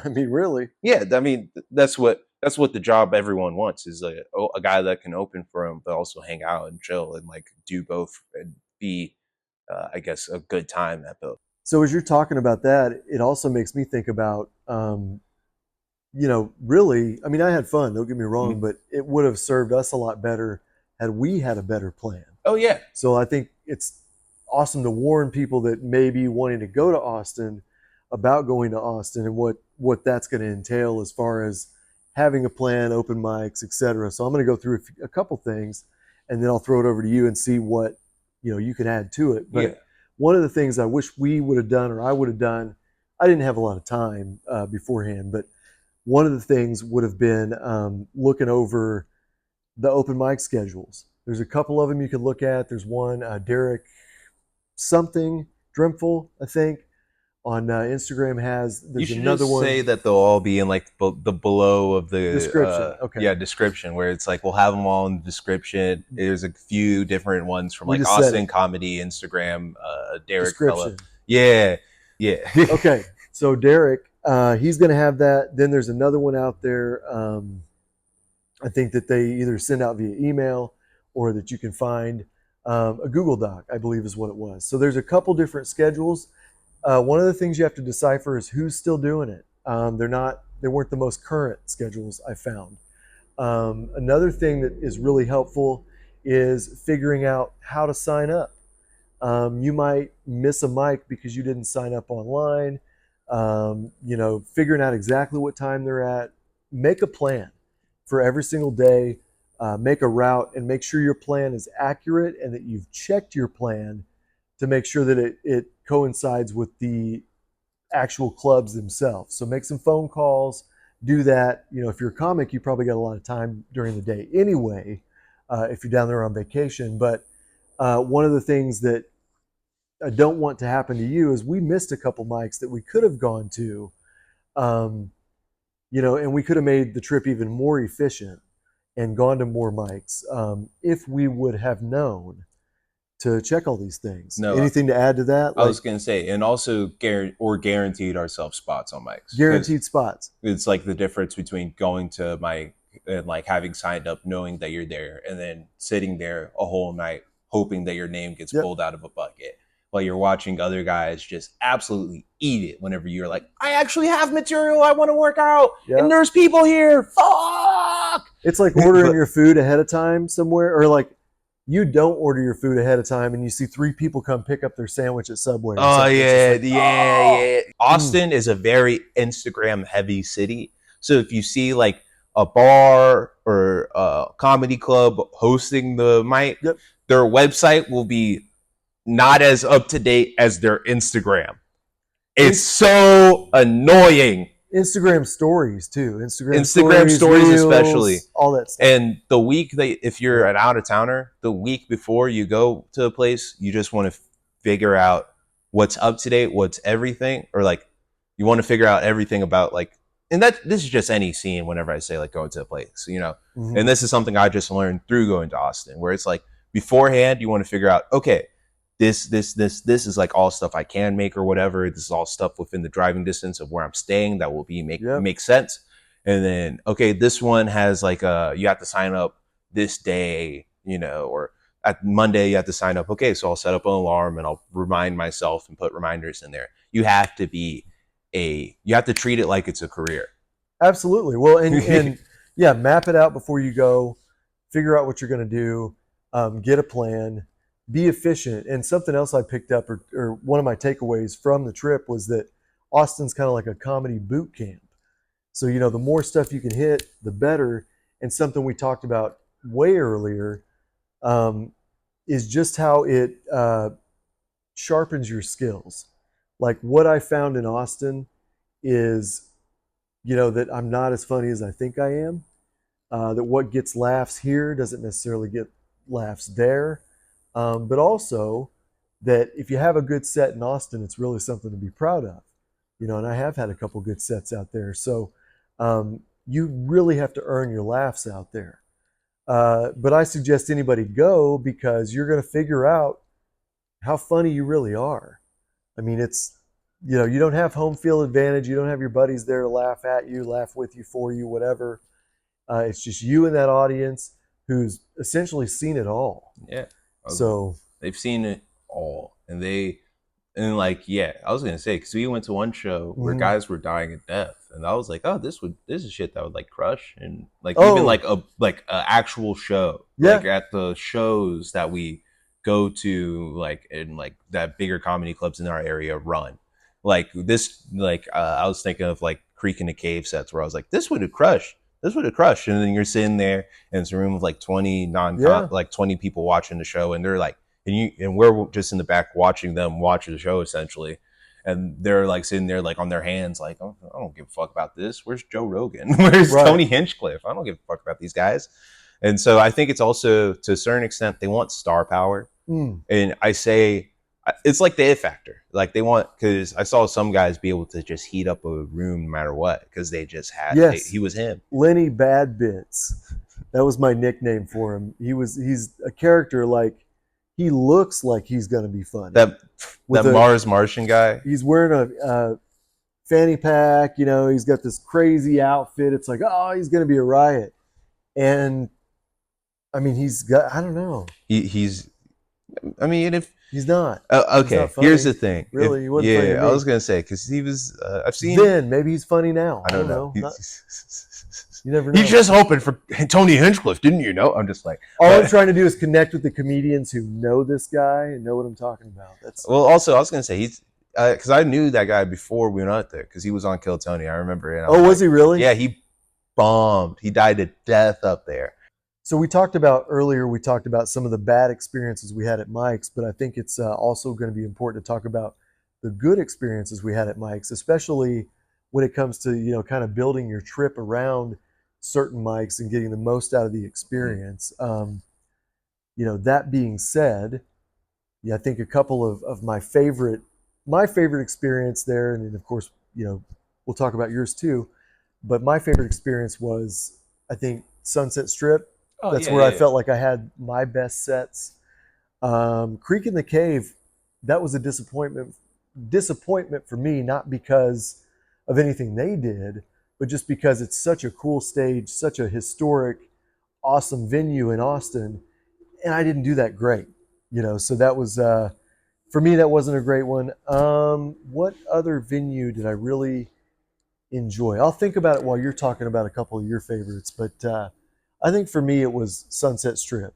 I mean, really.
Yeah. I mean, that's what the job everyone wants, is a guy that can open for him, but also hang out and chill and like do both and be, I guess, a good time at both.
So as you're talking about that, it also makes me think about, really, I mean, I had fun, don't get me wrong, but it would have served us a lot better had we had a better plan.
Oh, yeah.
So I think it's awesome to warn people that may be wanting to go to Austin about going to Austin and what that's going to entail as far as having a plan, open mics, etc. So I'm going to go through a couple things, and then I'll throw it over to you and see what you can add to it. But one of the things I wish we would have done, or I would have done, I didn't have a lot of time beforehand, but one of the things would have been looking over the open mic schedules. There's a couple of them you can look at. There's one, Derek something, Dremful, I think, on Instagram has. There's
you should
another
just
one.
say that they'll all be in like the below of the
description. Okay.
Yeah, description, where it's like we'll have them all in the description. There's a few different ones from like Austin Comedy, Instagram, Derek fellow. Yeah.
Okay, so Derek, he's going to have that. Then there's another one out there. I think that they either send out via email or that you can find a Google Doc, I believe is what it was. So there's a couple different schedules. One of the things you have to decipher is who's still doing it. They weren't the most current schedules I found. Another thing that is really helpful is figuring out how to sign up. You might miss a mic because you didn't sign up online. Figuring out exactly what time they're at. Make a plan for every single day. Make a route and make sure your plan is accurate and that you've checked your plan to make sure that it coincides with the actual clubs themselves. So make some phone calls, do that. If you're a comic, you probably got a lot of time during the day anyway, if you're down there on vacation. But one of the things that I don't want to happen to you is we missed a couple mics that we could have gone to, and we could have made the trip even more efficient and gone to more mics if we would have known to check all these things.
No,
anything to add to that?
I was going to say, and also guaranteed ourselves spots on mics.
Guaranteed spots.
It's like the difference between going to mic and like having signed up, knowing that you're there, and then sitting there a whole night hoping that your name gets pulled out of a bucket while you're watching other guys just absolutely eat it whenever you're like, I actually have material, I want to work out, and there's people here. Fuck!
It's like ordering your food ahead of time somewhere, or like you don't order your food ahead of time and you see 3 people come pick up their sandwich at Subway.
Oh, yeah. Austin is a very Instagram heavy city. So if you see like a bar or a comedy club hosting the mic, their website will be not as up to date as their Instagram. It's so annoying.
Instagram stories too. Instagram
stories reels, especially.
All that stuff.
And the week if you're an out of towner, the week before you go to a place, you just want to figure out what's up to date, what's everything, or like you want to figure out everything about like, and this is just any scene whenever I say like going to a place,
Mm-hmm.
And this is something I just learned through going to Austin, where it's like beforehand, you want to figure out, okay, this is like all stuff I can make or whatever. This is all stuff within the driving distance of where I'm staying that will be make sense. And then, okay, this one has like you have to sign up this day, or at Monday you have to sign up. Okay, so I'll set up an alarm and I'll remind myself and put reminders in there. You have to treat it like it's a career.
Absolutely. Well, and yeah, map it out before you go, figure out what you're going to do, get a plan, be efficient. And something else I picked up, or one of my takeaways from the trip, was that Austin's kind of like a comedy boot camp. So, the more stuff you can hit, the better. And something we talked about way earlier is just how it sharpens your skills. Like what I found in Austin is, that I'm not as funny as I think I am. That what gets laughs here doesn't necessarily get laughs there. But also that if you have a good set in Austin, it's really something to be proud of. And I have had a couple good sets out there. So you really have to earn your laughs out there. But I suggest anybody go because you're going to figure out how funny you really are. I mean, it's, you don't have home field advantage. You don't have your buddies there to laugh at you, laugh with you, for you, whatever. It's just you and that audience who's essentially seen it all.
Yeah.
So
they've seen it all. And like, yeah, I was going to say, because we went to one show where guys were dying of death. And I was like, oh, this is shit that would like crush. And like, even like a actual show, like at the shows that we go to, like in like that bigger comedy clubs in our area run. Like this, like I was thinking of like Creek in the Cave sets where I was like, this would have crushed. And then you're sitting there and it's a room of like 20 like 20 people watching the show, and they're like, and we're just in the back watching them watch the show essentially. And they're like sitting there like on their hands, like, oh, I don't give a fuck about this. Where's Joe Rogan? Where's Tony Hinchcliffe? I don't give a fuck about these guys. And so I think it's also, to a certain extent, they want star power. And I say, it's like the it factor. Like they want, because I saw some guys be able to just heat up a room no matter what, because they just had, he was him.
Lenny Bad Bits. That was my nickname for him. He's a character, like, he looks like he's going to be funny.
That Mars Martian guy.
He's wearing a fanny pack, he's got this crazy outfit. It's like, oh, he's going to be a riot. And I mean, he's got, I don't know.
He's
He's not.
Okay,
he's not funny.
Here's the thing.
Really, he wasn't funny to me.
I was gonna say, because he was. I've seen.
Then maybe he's funny now. I don't know. You never know.
You're just hoping for Tony Hinchcliffe, didn't you know? I'm just like.
All I'm trying to do is connect with the comedians who know this guy and know what I'm talking about.
Well, also I was gonna say he's because I knew that guy before we went out there because he was on Kill Tony. I remember it.
Was he really?
Yeah, he bombed. He died to death up there.
So we talked about some of the bad experiences we had at Mike's, but I think it's also going to be important to talk about the good experiences we had at Mike's, especially when it comes to, kind of building your trip around certain mics and getting the most out of the experience. That being said, I think a couple of my favorite experience there, and then of course, we'll talk about yours too, but my favorite experience was, I think, Sunset Strip. That's where I felt like I had my best sets. Creek in the Cave, that was a disappointment for me, not because of anything they did, but just because it's such a cool stage, such a historic, awesome venue in Austin, and I didn't do that great. So that was, for me, that wasn't a great one. What other venue did I really enjoy? I'll think about it while you're talking about a couple of your favorites, but I think for me it was Sunset Strip,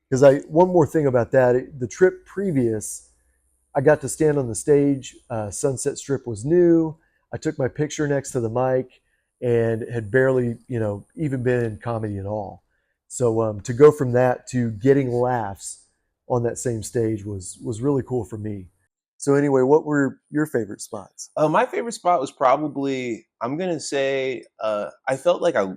because one more thing about that, the trip previous, I got to stand on the stage. Sunset Strip was new. I took my picture next to the mic and had barely, even been in comedy at all. So to go from that to getting laughs on that same stage was really cool for me. So anyway, what were your favorite spots?
My favorite spot was probably, I'm gonna say, I felt like I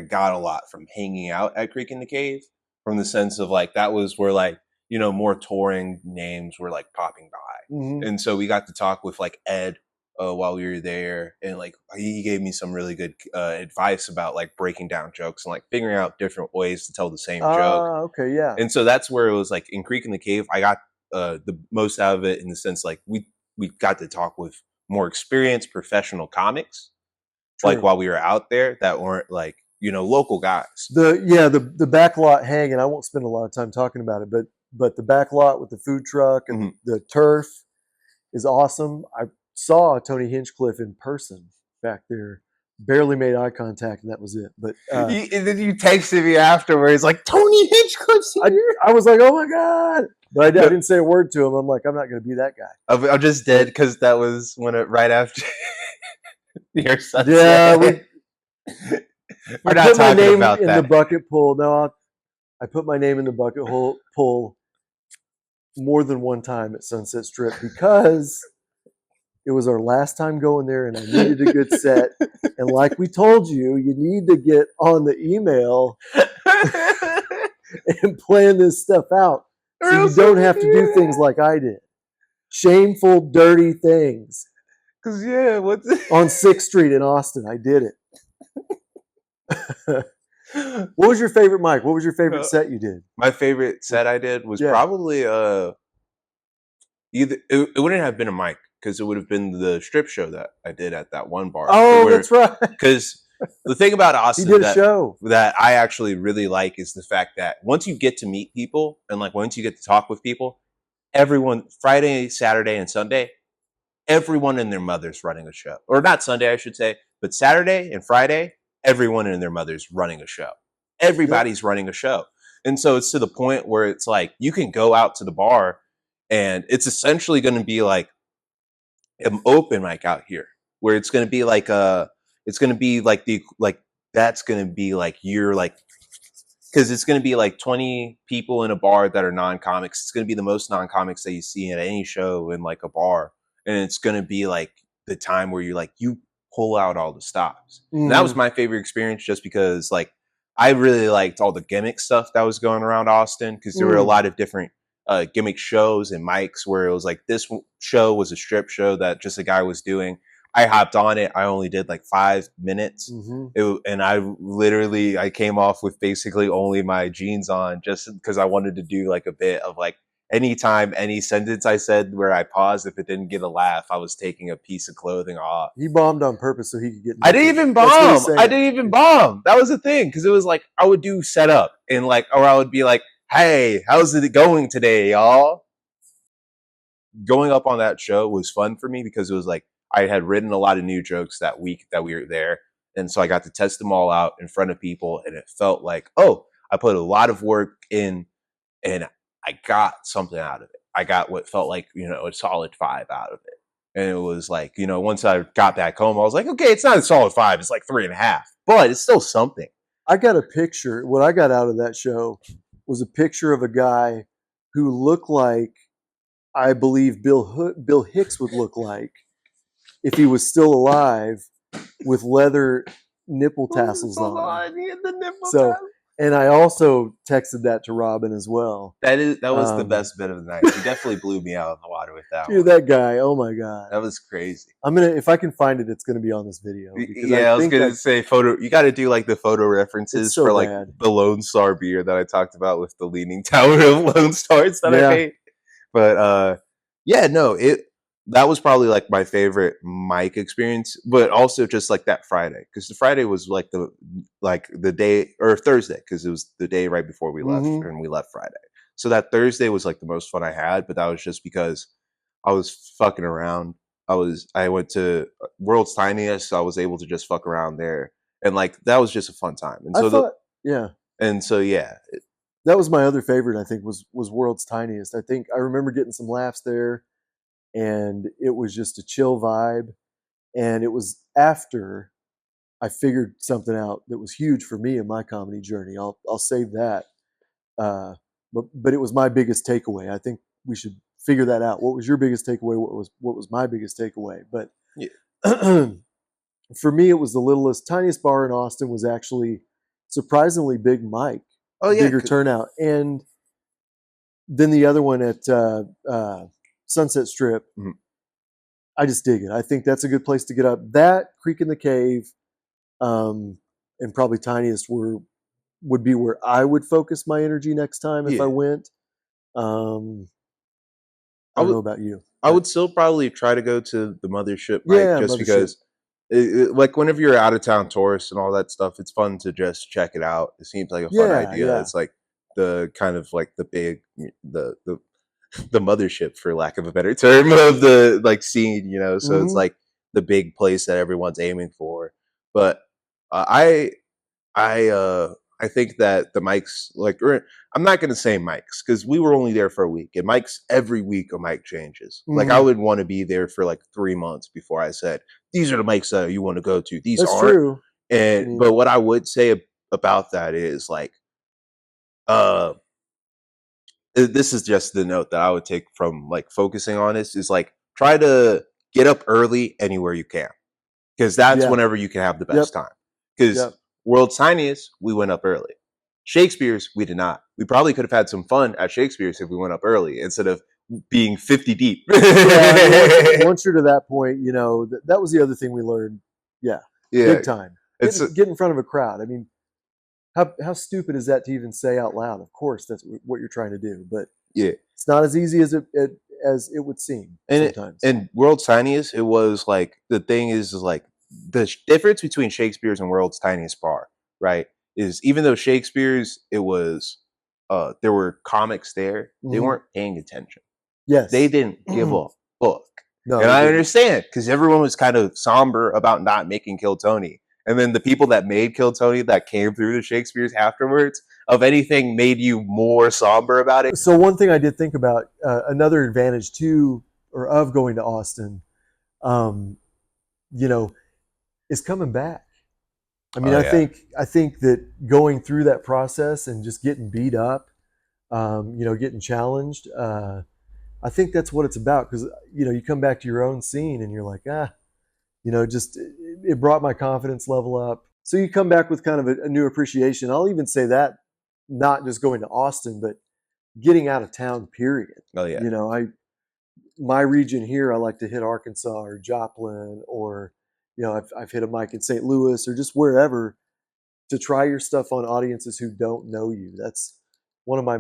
got a lot from hanging out at Creek in the Cave, from the sense of like that was where like more touring names were like popping by, and so we got to talk with like Ed while we were there, and like he gave me some really good advice about like breaking down jokes and like figuring out different ways to tell the same joke.
Okay, yeah.
And so that's where it was like in Creek in the Cave, I got the most out of it in the sense like we got to talk with more experienced professional comics,
True.
like while we were out there that weren't like local guys.
The back lot hang, and I won't spend a lot of time talking about it, but the back lot with the food truck and the turf is awesome. I saw Tony Hinchcliffe in person back there. Barely made eye contact, and that was it. But
and then you texted me afterwards, like Tony Hinchcliffe's here.
I was like, "Oh my god!" But I didn't say a word to him. I'm like, I'm not going to be that guy.
I'm just dead because that was right after your sunset.
Yeah,
we're
I
not
put my
talking
name
about
in
that.
the bucket pool. No, I put my name in the bucket pool more than one time at Sunset Strip because it was our last time going there, and I needed a good set. And like we told you, you need to get on the email and plan this stuff out so you don't have to do things like I did. Shameful, dirty things.
Because, yeah, what's
on 6th Street in Austin. I did it. What was your favorite, Mike? What was your favorite set you did?
My favorite set I did was probably either it wouldn't have been a mic because it would have been the strip show that I did at that one bar.
Oh, that's right.
Because the thing about Austin
he did a show
that I actually really like is the fact that once you get to meet people and like once you get to talk with people, everyone Friday, Saturday, and Sunday, everyone and their mother's running a show. Or not Sunday, I should say, but Saturday and Friday, everyone and their mother's running a show. Everybody's running a show. And so it's to the point where it's like you can go out to the bar and it's essentially going to be like an open mic out here where it's going to be like it's going to be like that's going to be like you're like, because it's going to be like 20 people in a bar that are non-comics. It's going to be the most non-comics that you see at any show in like a bar. And it's going to be like the time where you pull out all the stops. And that was my favorite experience just because like I really liked all the gimmick stuff that was going around Austin because there were a lot of different gimmick shows and mics where it was like this show was a strip show that just a guy was doing. I hopped on it. I only did like 5 minutes. And I came off with basically only my jeans on just because I wanted to do like a bit of like anytime any sentence I said where I paused, if it didn't get a laugh, I was taking a piece of clothing off.
He bombed on purpose so he could get naked.
I didn't even bomb. That was the thing. Because it was like I would do setup and like, or I would be like, hey, how's it going today, y'all? Going up on that show was fun for me because it was like I had written a lot of new jokes that week that we were there. And so I got to test them all out in front of people. And it felt like, oh, I put a lot of work in and I got something out of it. I got what felt like, a solid 5 out of it. And it was like, once I got back home, I was like, okay, it's not a solid 5. It's like 3.5, but it's still something.
I got a picture. What I got out of that show was a picture of a guy who looked like, I believe Bill Hicks would look like if he was still alive with leather nipple tassels on.
He had the nipple tassels.
And I also texted that to Robin as well.
That was the best bit of the night. He definitely blew me out of the water with that
one. That guy, oh my god.
That was crazy.
If I can find it, it's gonna be on this video.
Yeah, I was gonna say photo. You got to do like the photo references for like the Lone Star beer that I talked about with the Leaning Tower of Lone Stars that I made. But that was probably like my favorite mic experience, but also just like that Friday, because the Friday was like the day, or Thursday, because it was the day right before we left, and we left Friday. So that Thursday was like the most fun I had, but that was just because I was fucking around. I went to World's Tiniest, so I was able to just fuck around there, and like that was just a fun time. And so
that was my other favorite. I think was World's Tiniest. I think I remember getting some laughs there. And it was just a chill vibe. And it was after I figured something out that was huge for me in my comedy journey. I'll save that. But it was my biggest takeaway. I think we should figure that out. What was your biggest takeaway? What was my biggest takeaway? But for me, it was the littlest, tiniest bar in Austin was actually surprisingly big mic.
Oh yeah,
bigger turnout. And then the other one at Sunset Strip, I just dig it. I think that's a good place to get up. That Creek in the Cave, and probably Tiniest would be where I would focus my energy next time if I went. I don't know about you.
I would still probably try to go to the Mothership, Mike,
Yeah,
just
Mothership.
because, like, whenever you're out of town tourist and all that stuff, it's fun to just check it out. It seems like a fun idea.
Yeah.
It's like the kind of like the big the mothership, for lack of a better term, of the like scene, you know. So it's like the big place that everyone's aiming for. But I I think that the mics, like, I'm not going to say mics because we were only there for a week, and mics every week a mic changes. Like, I would want to be there for like 3 months before I said these are the mics that you want to go to. These
That's
aren't.
true.
And but what I would say about that is like, this is just the note that I would take from like focusing on this is like try to get up early anywhere you can, because that's whenever you can have the best time. Because World's Tiniest, we went up early. Shakespeare's, we did not. We probably could have had some fun at Shakespeare's if we went up early instead of being 50 deep.
Once you're to that point, you know, that was the other thing we learned. Yeah. Big time. Get in front of a crowd. I mean, how stupid is that to even say out loud? Of course, that's what you're trying to do, but it's not as easy as it would seem sometimes.
And World's Tiniest, it was like, the thing is like the difference between Shakespeare's and World's Tiniest bar, right? Is even though Shakespeare's, it was there were comics there, they weren't paying attention.
Yes,
they didn't give a fuck.
No,
and I understand because everyone was kind of somber about not making Kill Tony. And then the people that made Kill Tony that came through the Shakespeare's afterwards, of anything, made you more somber about it.
So one thing I did think about, another advantage too, or of going to Austin, you know, is coming back. I mean, I think that going through that process and just getting beat up, you know, getting challenged, I think that's what it's about. Because, you know, you come back to your own scene and you're like, you know, just it brought my confidence level up. So you come back with kind of a new appreciation. I'll even say that, not just going to Austin, but getting out of town, period.
Oh yeah.
You know, my region here, I like to hit Arkansas or Joplin, or, you know, I've hit a mic in St. Louis or just wherever, to try your stuff on audiences who don't know you. That's one of my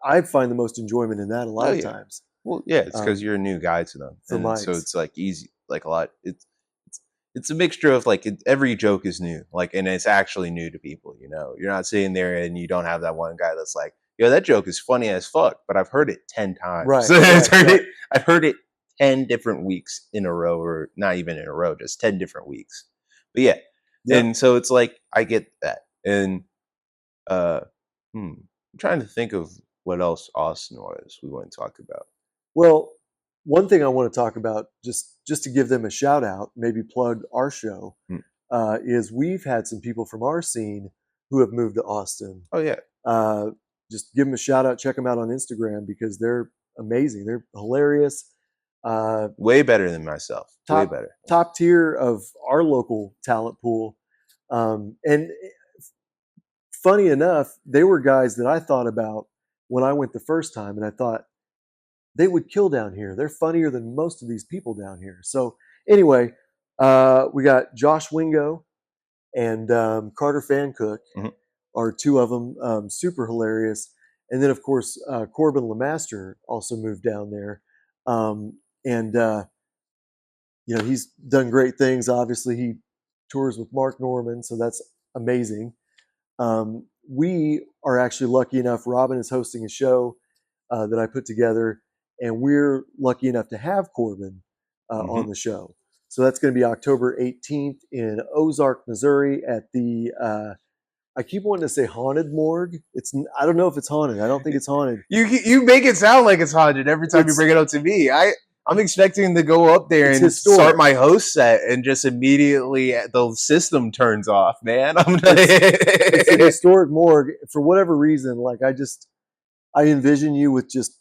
I find the most enjoyment in that a lot of times.
Well, yeah, it's because you're a new guy to them. And so it's like easy, like a lot. It's a mixture of like every joke is new, like, and it's actually new to people. You know, you're not sitting there and you don't have that one guy that's like, yo, that joke is funny as fuck, but I've heard it 10 times.
Right.
I've heard it 10 different weeks in a row, or not even in a row, just 10 different weeks. But yeah. And so it's like, I get that. And I'm trying to think of what else Austin was we want to talk about.
Well, one thing I want to talk about, just to give them a shout out, maybe plug our show, is we've had some people from our scene who have moved to Austin.
Oh yeah.
Just give them a shout out. Check them out on Instagram because they're amazing. They're hilarious.
Way better than myself. Way better.
Top tier of our local talent pool. And funny enough, they were guys that I thought about when I went the first time, and I thought they would kill down here. They're funnier than most of these people down here. So anyway, we got Josh Wingo and Carter Fancook are two of them, super hilarious. And then, of course, Corbin Lemaster also moved down there. And, you know, he's done great things. Obviously, he tours with Mark Norman, so that's amazing. We are actually lucky enough, Robin is hosting a show that I put together, and we're lucky enough to have Corbin on the show. So that's going to be October 18th in Ozark, Missouri at the, I keep wanting to say haunted morgue. I don't know if it's haunted. I don't think it's haunted.
You make it sound like it's haunted every time you bring it up to me. I'm expecting to go up there and start my host set, and just immediately the system turns off, man.
It's a historic morgue. For whatever reason, like I envision you with just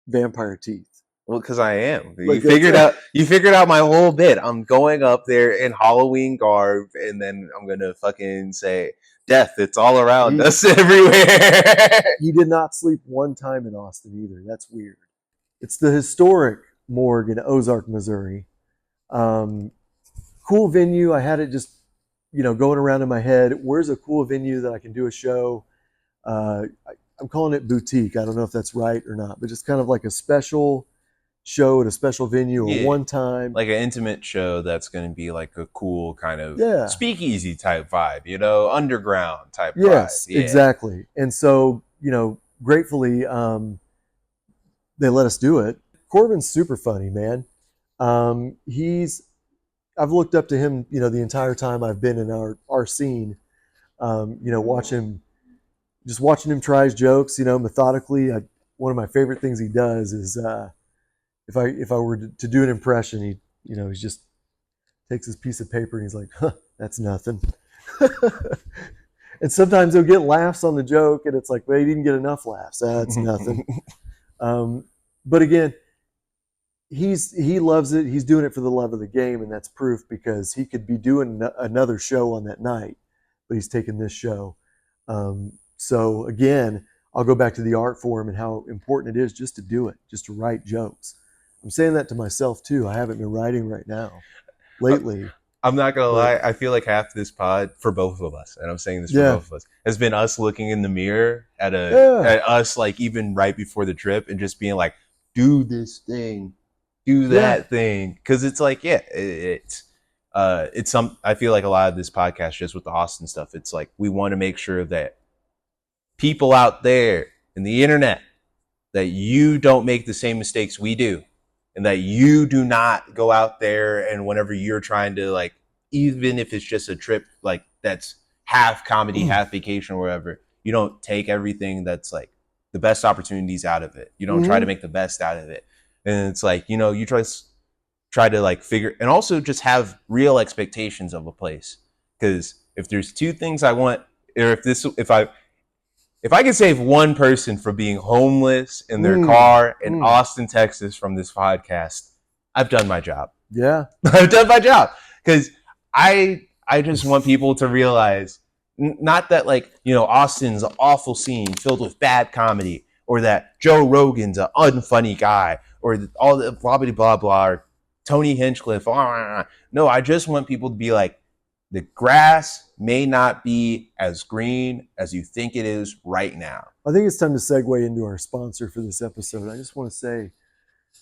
vampire teeth.
Well, because I am. You figured out my whole bit. I'm going up there in Halloween garb, and then I'm gonna fucking say, "Death, it's all around us, everywhere."
He did not sleep one time in Austin either. That's weird. It's the historic morgue in Ozark, Missouri. Um, cool venue. I had it just, going around in my head. Where's a cool venue that I can do a show? I'm calling it boutique. I don't know if that's right or not, but just kind of like a special show at a special venue, a
Yeah,
one time.
like an intimate show that's going to be like a cool kind of
Yeah.
speakeasy type vibe, underground type vibe.
Yes,
Yeah.
exactly. And so, gratefully, they let us do it. Corbin's super funny, man. He's I've looked up to him, the entire time I've been in our scene. Watching him try his jokes, methodically. One of my favorite things he does is if I were to do an impression, he just takes his piece of paper and he's like, huh, that's nothing. And sometimes he'll get laughs on the joke, and it's like, well, he didn't get enough laughs. That's nothing. But again, he loves it. He's doing it for the love of the game, and that's proof because he could be doing another show on that night, but he's taking this show. So again, I'll go back to the art form and how important it is just to do it, just to write jokes. I'm saying that to myself too. I haven't been writing right now lately.
I'm not gonna lie. I feel like half this pod for both of us, and I'm saying this for both of us, has been us looking in the mirror at us like even right before the trip and just being like, do this thing, do that thing, because it's like it's some. I feel like a lot of this podcast just with the Austin stuff. It's like we want to make sure that people out there in the internet that you don't make the same mistakes we do. And that you do not go out there and whenever you're trying to like, even if it's just a trip like that's half comedy, half vacation or whatever, you don't take everything that's like the best opportunities out of it. You don't try to make the best out of it. And it's like, you try to like figure and also just have real expectations of a place. Because if there's two things I want, or if I can save one person from being homeless in their car in Austin, Texas from this podcast, I've done my job.
Yeah.
I've done my job. Because I just want people to realize not that like, Austin's an awful scene filled with bad comedy or that Joe Rogan's an unfunny guy or all the blah, blah, blah, blah, or Tony Hinchcliffe. No, I just want people to be like, the grass may not be as green as you think it is right now.
I think it's time to segue into our sponsor for this episode. I just want to say,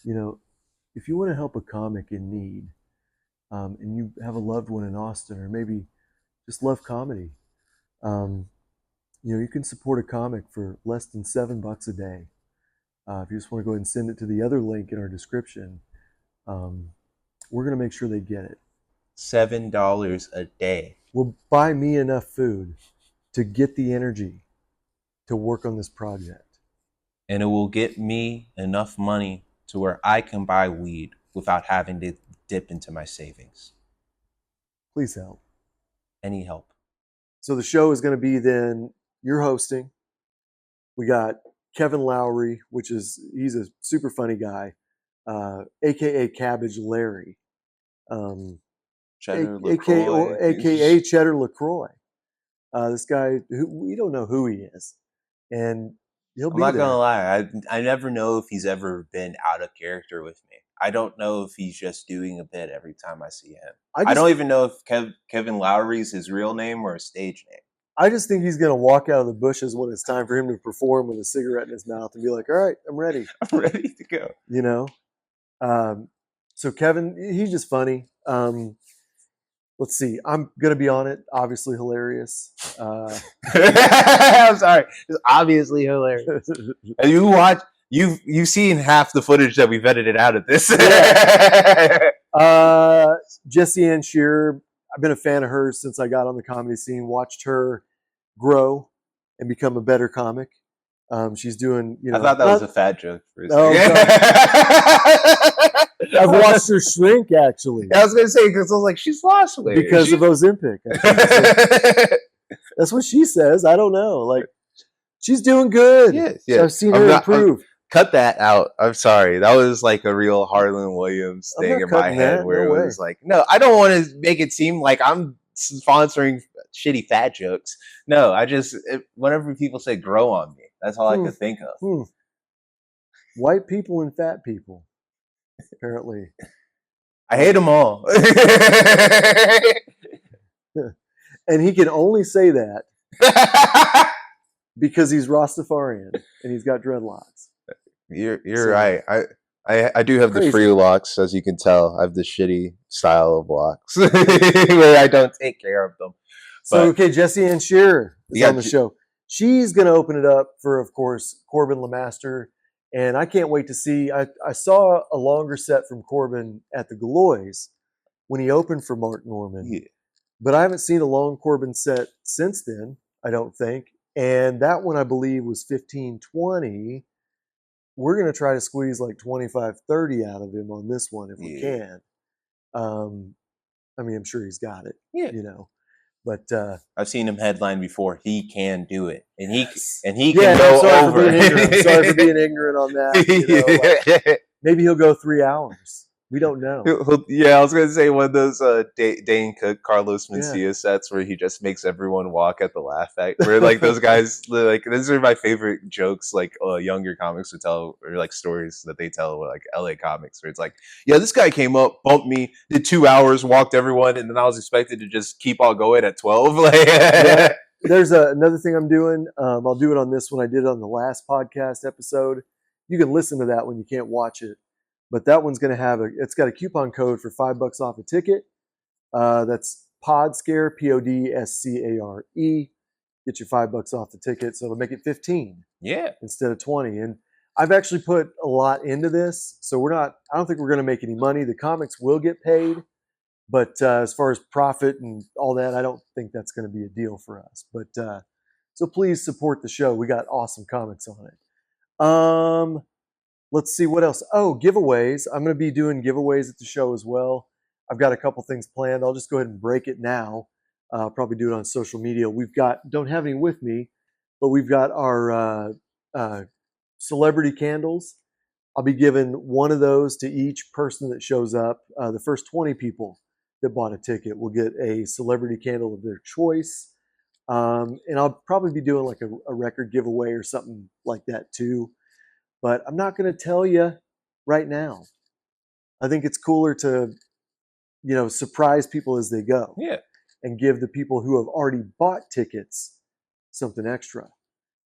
if you want to help a comic in need, and you have a loved one in Austin, or maybe just love comedy, you can support a comic for less than $7 a day. If you just want to go ahead and send it to the other link in our description, we're going to make sure they get it.
$7 a day
will buy me enough food to get the energy to work on this project.
And it will get me enough money to where I can buy weed without having to dip into my savings.
Please help.
Any help.
So the show is going to be then, you're hosting. We got Kevin Lowry, he's a super funny guy, aka Cabbage Larry.
Cheddar LaCroix.
AKA Cheddar LaCroix. This guy, we don't know who he is. And he'll be there.
I'm not going to lie. I never know if he's ever been out of character with me. I don't know if he's just doing a bit every time I see him. I don't even know if Kevin Lowry's his real name or a stage name.
I just think he's going to walk out of the bushes when it's time for him to perform with a cigarette in his mouth and be like, all right, I'm ready.
I'm ready to go.
So Kevin, he's just funny. Let's see. I'm gonna be on it. Obviously hilarious.
I'm sorry. It's obviously hilarious. And you've seen half the footage that we've edited out of this.
Jessie Ann Shearer. I've been a fan of hers since I got on the comedy scene. Watched her grow and become a better comic. She's doing. I
thought that was a fat joke. For a
I've watched her shrink, actually.
I was going to say, because I was like, she's lost weight.
Because of Ozempic. That's what she says. I don't know. Like, she's doing good.
Yeah.
So I've seen her improve.
Cut that out. I'm sorry. That was like a real Harlan Williams thing in my head where it was like, no, I don't want to make it seem like I'm sponsoring shitty fat jokes. No, whenever people say grow on me, that's all I could think of.
White people and fat people. apparently.
I hate them all.
And he can only say that because he's Rastafarian and he's got dreadlocks.
You're
So,
right. I do have the
crazy.
free locks, as you can tell. I have the shitty style of locks where I don't take care of them.
So,
But
okay, Jessie Ann Shearer is
you
on
got
the show. She's going to open it up for, of course, Corbin LeMaster. And I can't wait to see. I saw a longer set from Corbin at the Galois when he opened for Mark Norman.
yeah,
But I haven't seen a long Corbin set since then, I don't think. And that one, I believe, was 15-20. We're going to try to squeeze like 25-30 out of him on this one if we can. I mean, I'm sure he's got it,
yeah.
you know. But
I've seen him headline before. He can do it, and he
yeah,
can go
sorry
over.
For being ignorant. I'm sorry for being ignorant on that. You know, like, maybe he'll go 3 hours. We don't know.
Yeah, I was going to say one of those Dane Cook, Carlos Mencia sets where he just makes everyone walk at the laugh act. Where like those guys, like these are my favorite jokes. Like younger comics would tell, or like stories that they tell, like LA comics, where it's like, yeah, this guy came up, bumped me, did 2 hours, walked everyone, and then I was expected to just keep on going at 12.
Yeah. There's another thing I'm doing. I'll do it on this one. I did it on the last podcast episode. You can listen to that when you can't watch it. But that one's going to it's got a coupon code for $5 off a ticket. That's Podscare, Podscare. Get you $5 off the ticket, so it'll make it 15.
Yeah,
instead of 20. And I've actually put a lot into this, so I don't think we're going to make any money. The comics will get paid, but as far as profit and all that, I don't think that's going to be a deal for us. But so please support the show. We got awesome comics on it. Let's see what else. Oh, giveaways. I'm going to be doing giveaways at the show as well. I've got a couple things planned. I'll just go ahead and break it now. Probably do it on social media. Don't have any with me, but we've got our celebrity candles. I'll be giving one of those to each person that shows up. The first 20 people that bought a ticket will get a celebrity candle of their choice. And I'll probably be doing like a record giveaway or something like that too. But I'm not going to tell you right now. I think it's cooler to, surprise people as they go.
Yeah.
And give the people who have already bought tickets something extra.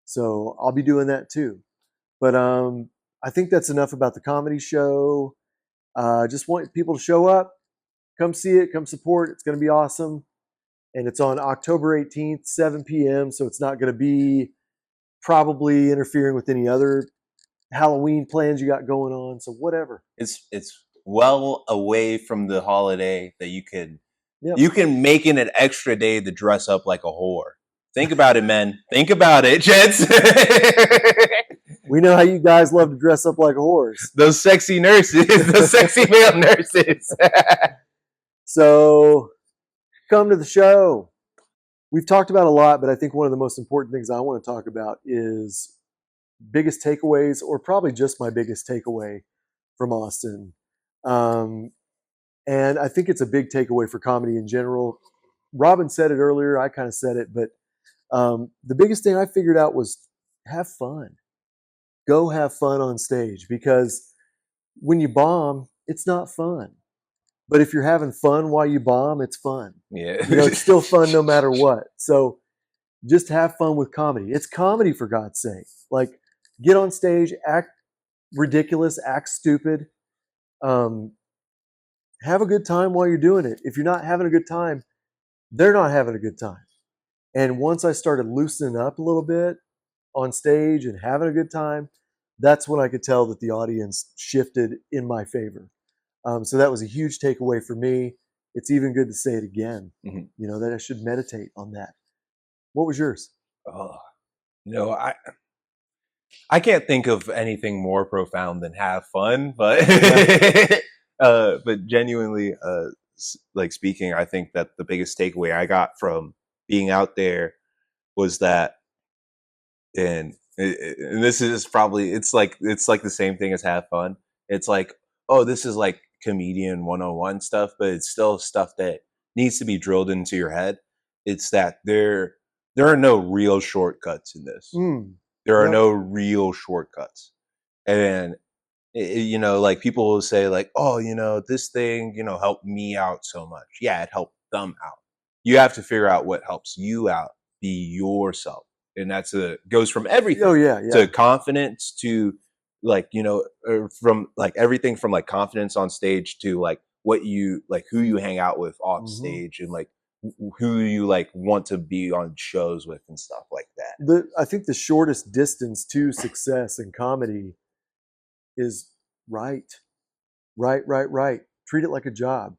So I'll be doing that too. But I think that's enough about the comedy show. Just want people to show up, come see it, come support. It's going to be awesome. And it's on October 18th, 7 p.m. So it's not going to be probably interfering with any other Halloween plans you got going on. So whatever.
It's well away from the holiday that you can make it an extra day to dress up like a whore. Think about it, men. Think about it, gents.
We know how you guys love to dress up like a horse.
Those sexy nurses, those sexy male nurses.
So come to the show. We've talked about a lot, but I think one of the most important things I want to talk about is biggest takeaways, or probably just my biggest takeaway from Austin. And I think it's a big takeaway for comedy in general. Robin said it earlier. I kind of said it, but the biggest thing I figured out was have fun. Go have fun on stage, because when you bomb, it's not fun. But if you're having fun while you bomb, it's fun.
Yeah.
It's still fun no matter what. So just have fun with comedy. It's comedy, for God's sake. Like, get on stage, act ridiculous, act stupid. Have a good time while you're doing it. If you're not having a good time, they're not having a good time. And once I started loosening up a little bit on stage and having a good time, that's when I could tell that the audience shifted in my favor. So that was a huge takeaway for me. It's even good to say it again, that I should meditate on that. What was yours?
I can't think of anything more profound than have fun, but but genuinely, like speaking, I think that the biggest takeaway I got from being out there was that, and this is probably it's like the same thing as have fun. It's like, oh, this is like comedian 101 stuff, but it's still stuff that needs to be drilled into your head. It's that there are no real shortcuts in this. There are no real shortcuts. And You know, like people will say like, oh, you know, this thing, you know, helped me out so much. Yeah, it helped them out. You have to figure out what helps you out. Be yourself. And that's goes from
Oh
everything
yeah, yeah.
to confidence to like, you know, from like everything from like confidence on stage to like what you like who you hang out with off
Hmm.
stage and like who you like want to be on shows with and stuff like that.
I think the shortest distance to success in comedy is right, right. Treat it like a job.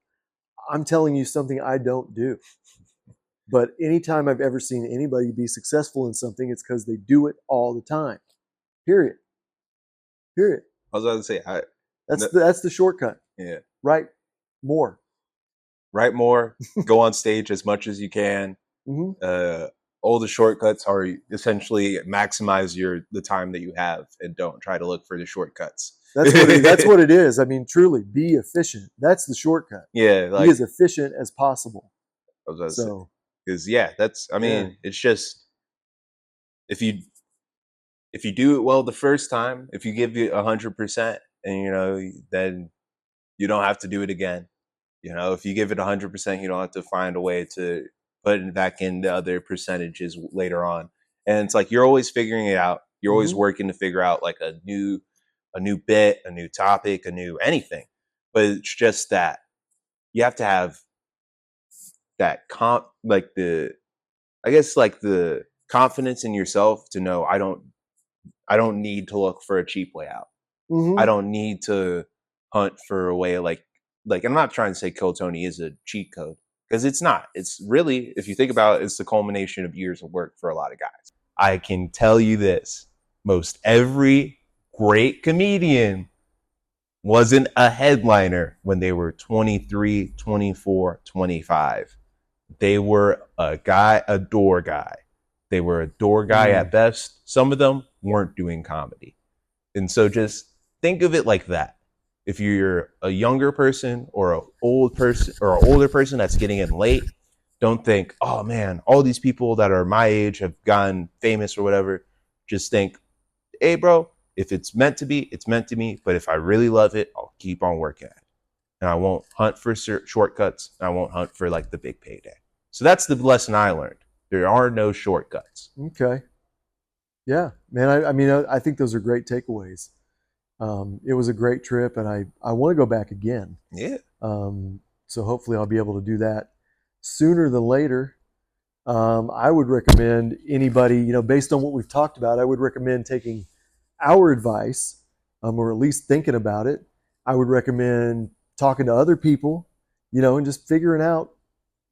I'm telling you something I don't do. But anytime I've ever seen anybody be successful in something, it's because they do it all the time. Period. Period.
I was about to say,
That's the shortcut.
yeah,
Write more.
write more, go on stage as much as you can.
Hmm.
All the shortcuts are essentially maximize the time that you have and don't try to look for the shortcuts.
That's what it is. I mean, truly, be efficient. That's the shortcut.
Yeah,
Be
like
as efficient as possible.
I was about to say,
So
because yeah, that's. I
yeah.
mean, it's just if you do it well the first time, if you give you 100%, and you know, then you don't have to do it again. You know, if you give it 100%, you don't have to find a way to put it back in the other percentages later on. And it's like you're always figuring it out. You're always
Hmm.
working to figure out like a new bit, a new topic, a new anything. But it's just that you have to have that like the I guess like the confidence in yourself to know I don't need to look for a cheap way out. I
Hmm.
don't need to hunt for a way like I'm not trying to say Kill Tony is a cheat code because it's not. It's really, if you think about it, it's the culmination of years of work for a lot of guys. I can tell you this. Most every great comedian wasn't a headliner when they were 23, 24, 25. They were a door guy. They were a door guy at best. Some of them weren't doing comedy. And so just think of it like that. If you're a younger person or an old person or an older person that's getting in late, don't think, oh man, all these people that are my age have gotten famous or whatever. Just think, hey bro, if it's meant to be, it's meant to be. But if I really love it, I'll keep on working at it. And I won't hunt for shortcuts. And I won't hunt for like the big payday. So that's the lesson I learned. There are no shortcuts.
Okay. Yeah, man. I mean, I think those are great takeaways. It was a great trip, and I want to go back again.
Yeah.
So hopefully I'll be able to do that sooner than later. I would recommend anybody, based on what we've talked about, I would recommend taking our advice, or at least thinking about it. I would recommend talking to other people, and just figuring out,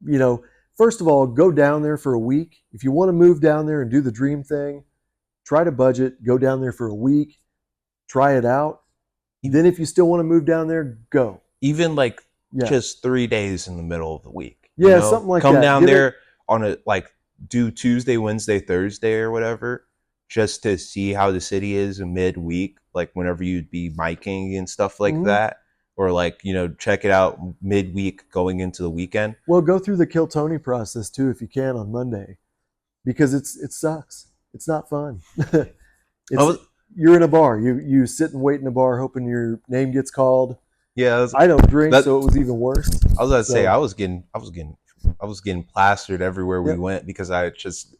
you know, first of all, go down there for a week. If you want to move down there and do the dream thing, try to budget, go down there for a week, try it out. Then if you still want to move down there, go.
Even like
Yeah.
just 3 days in the middle of the week.
Yeah, something like
come
that.
down
Give
there
it,
on a like do Tuesday, Wednesday, Thursday, or whatever, just to see how the city is midweek, like whenever you'd be miking and stuff like
mhm.
that, or like check it out midweek going into the weekend.
Well, go through the Kill Tony process too if you can on Monday, because it sucks. It's not fun.
I
It's
was
you're in a bar. You sit and wait in a bar hoping your name gets called.
yeah,
I don't drink,
that
so it was even worse.
I was gonna say
So
I was getting plastered everywhere we
yep,
went because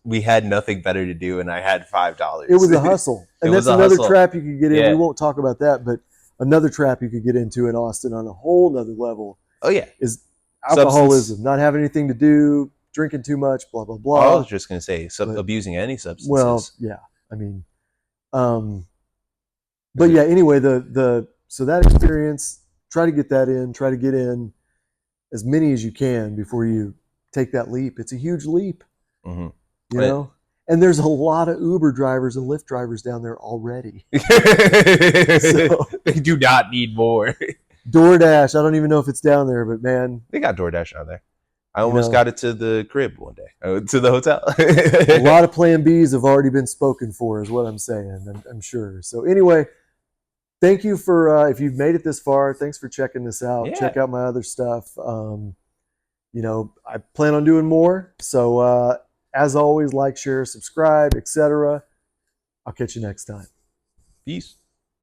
we had nothing better to do and I had
it
$5.
was a hustle,
It
and
was
that's
a
another
hustle.
trap you could get in. We
Yeah.
won't talk about that, but another trap you could get into in Austin on a whole nother level
Oh yeah.
is
Substance.
alcoholism, not having anything to do, drinking too much, blah blah
I
blah.
was just gonna say
But
abusing any
well,
substances.
yeah, I mean, um, but yeah. Anyway, the so that experience, try to get that in. Try to get in as many as you can before you take that leap. It's a huge leap,
Mm-hmm.
you know. And there's a lot of Uber drivers and Lyft drivers down there already. So
They do not need more.
DoorDash, I don't even know if it's down there, but man,
They got DoorDash on there. I
you
almost
know,
got it to the crib one day, to the hotel.
a lot of Plan Bs have already been spoken for, is what I'm saying. I'm sure. So anyway, thank you for if you've made it this far. Thanks for checking this out.
Yeah.
Check out my other stuff. I plan on doing more. So as always, like, share, subscribe, etc. I'll catch you next time.
Peace.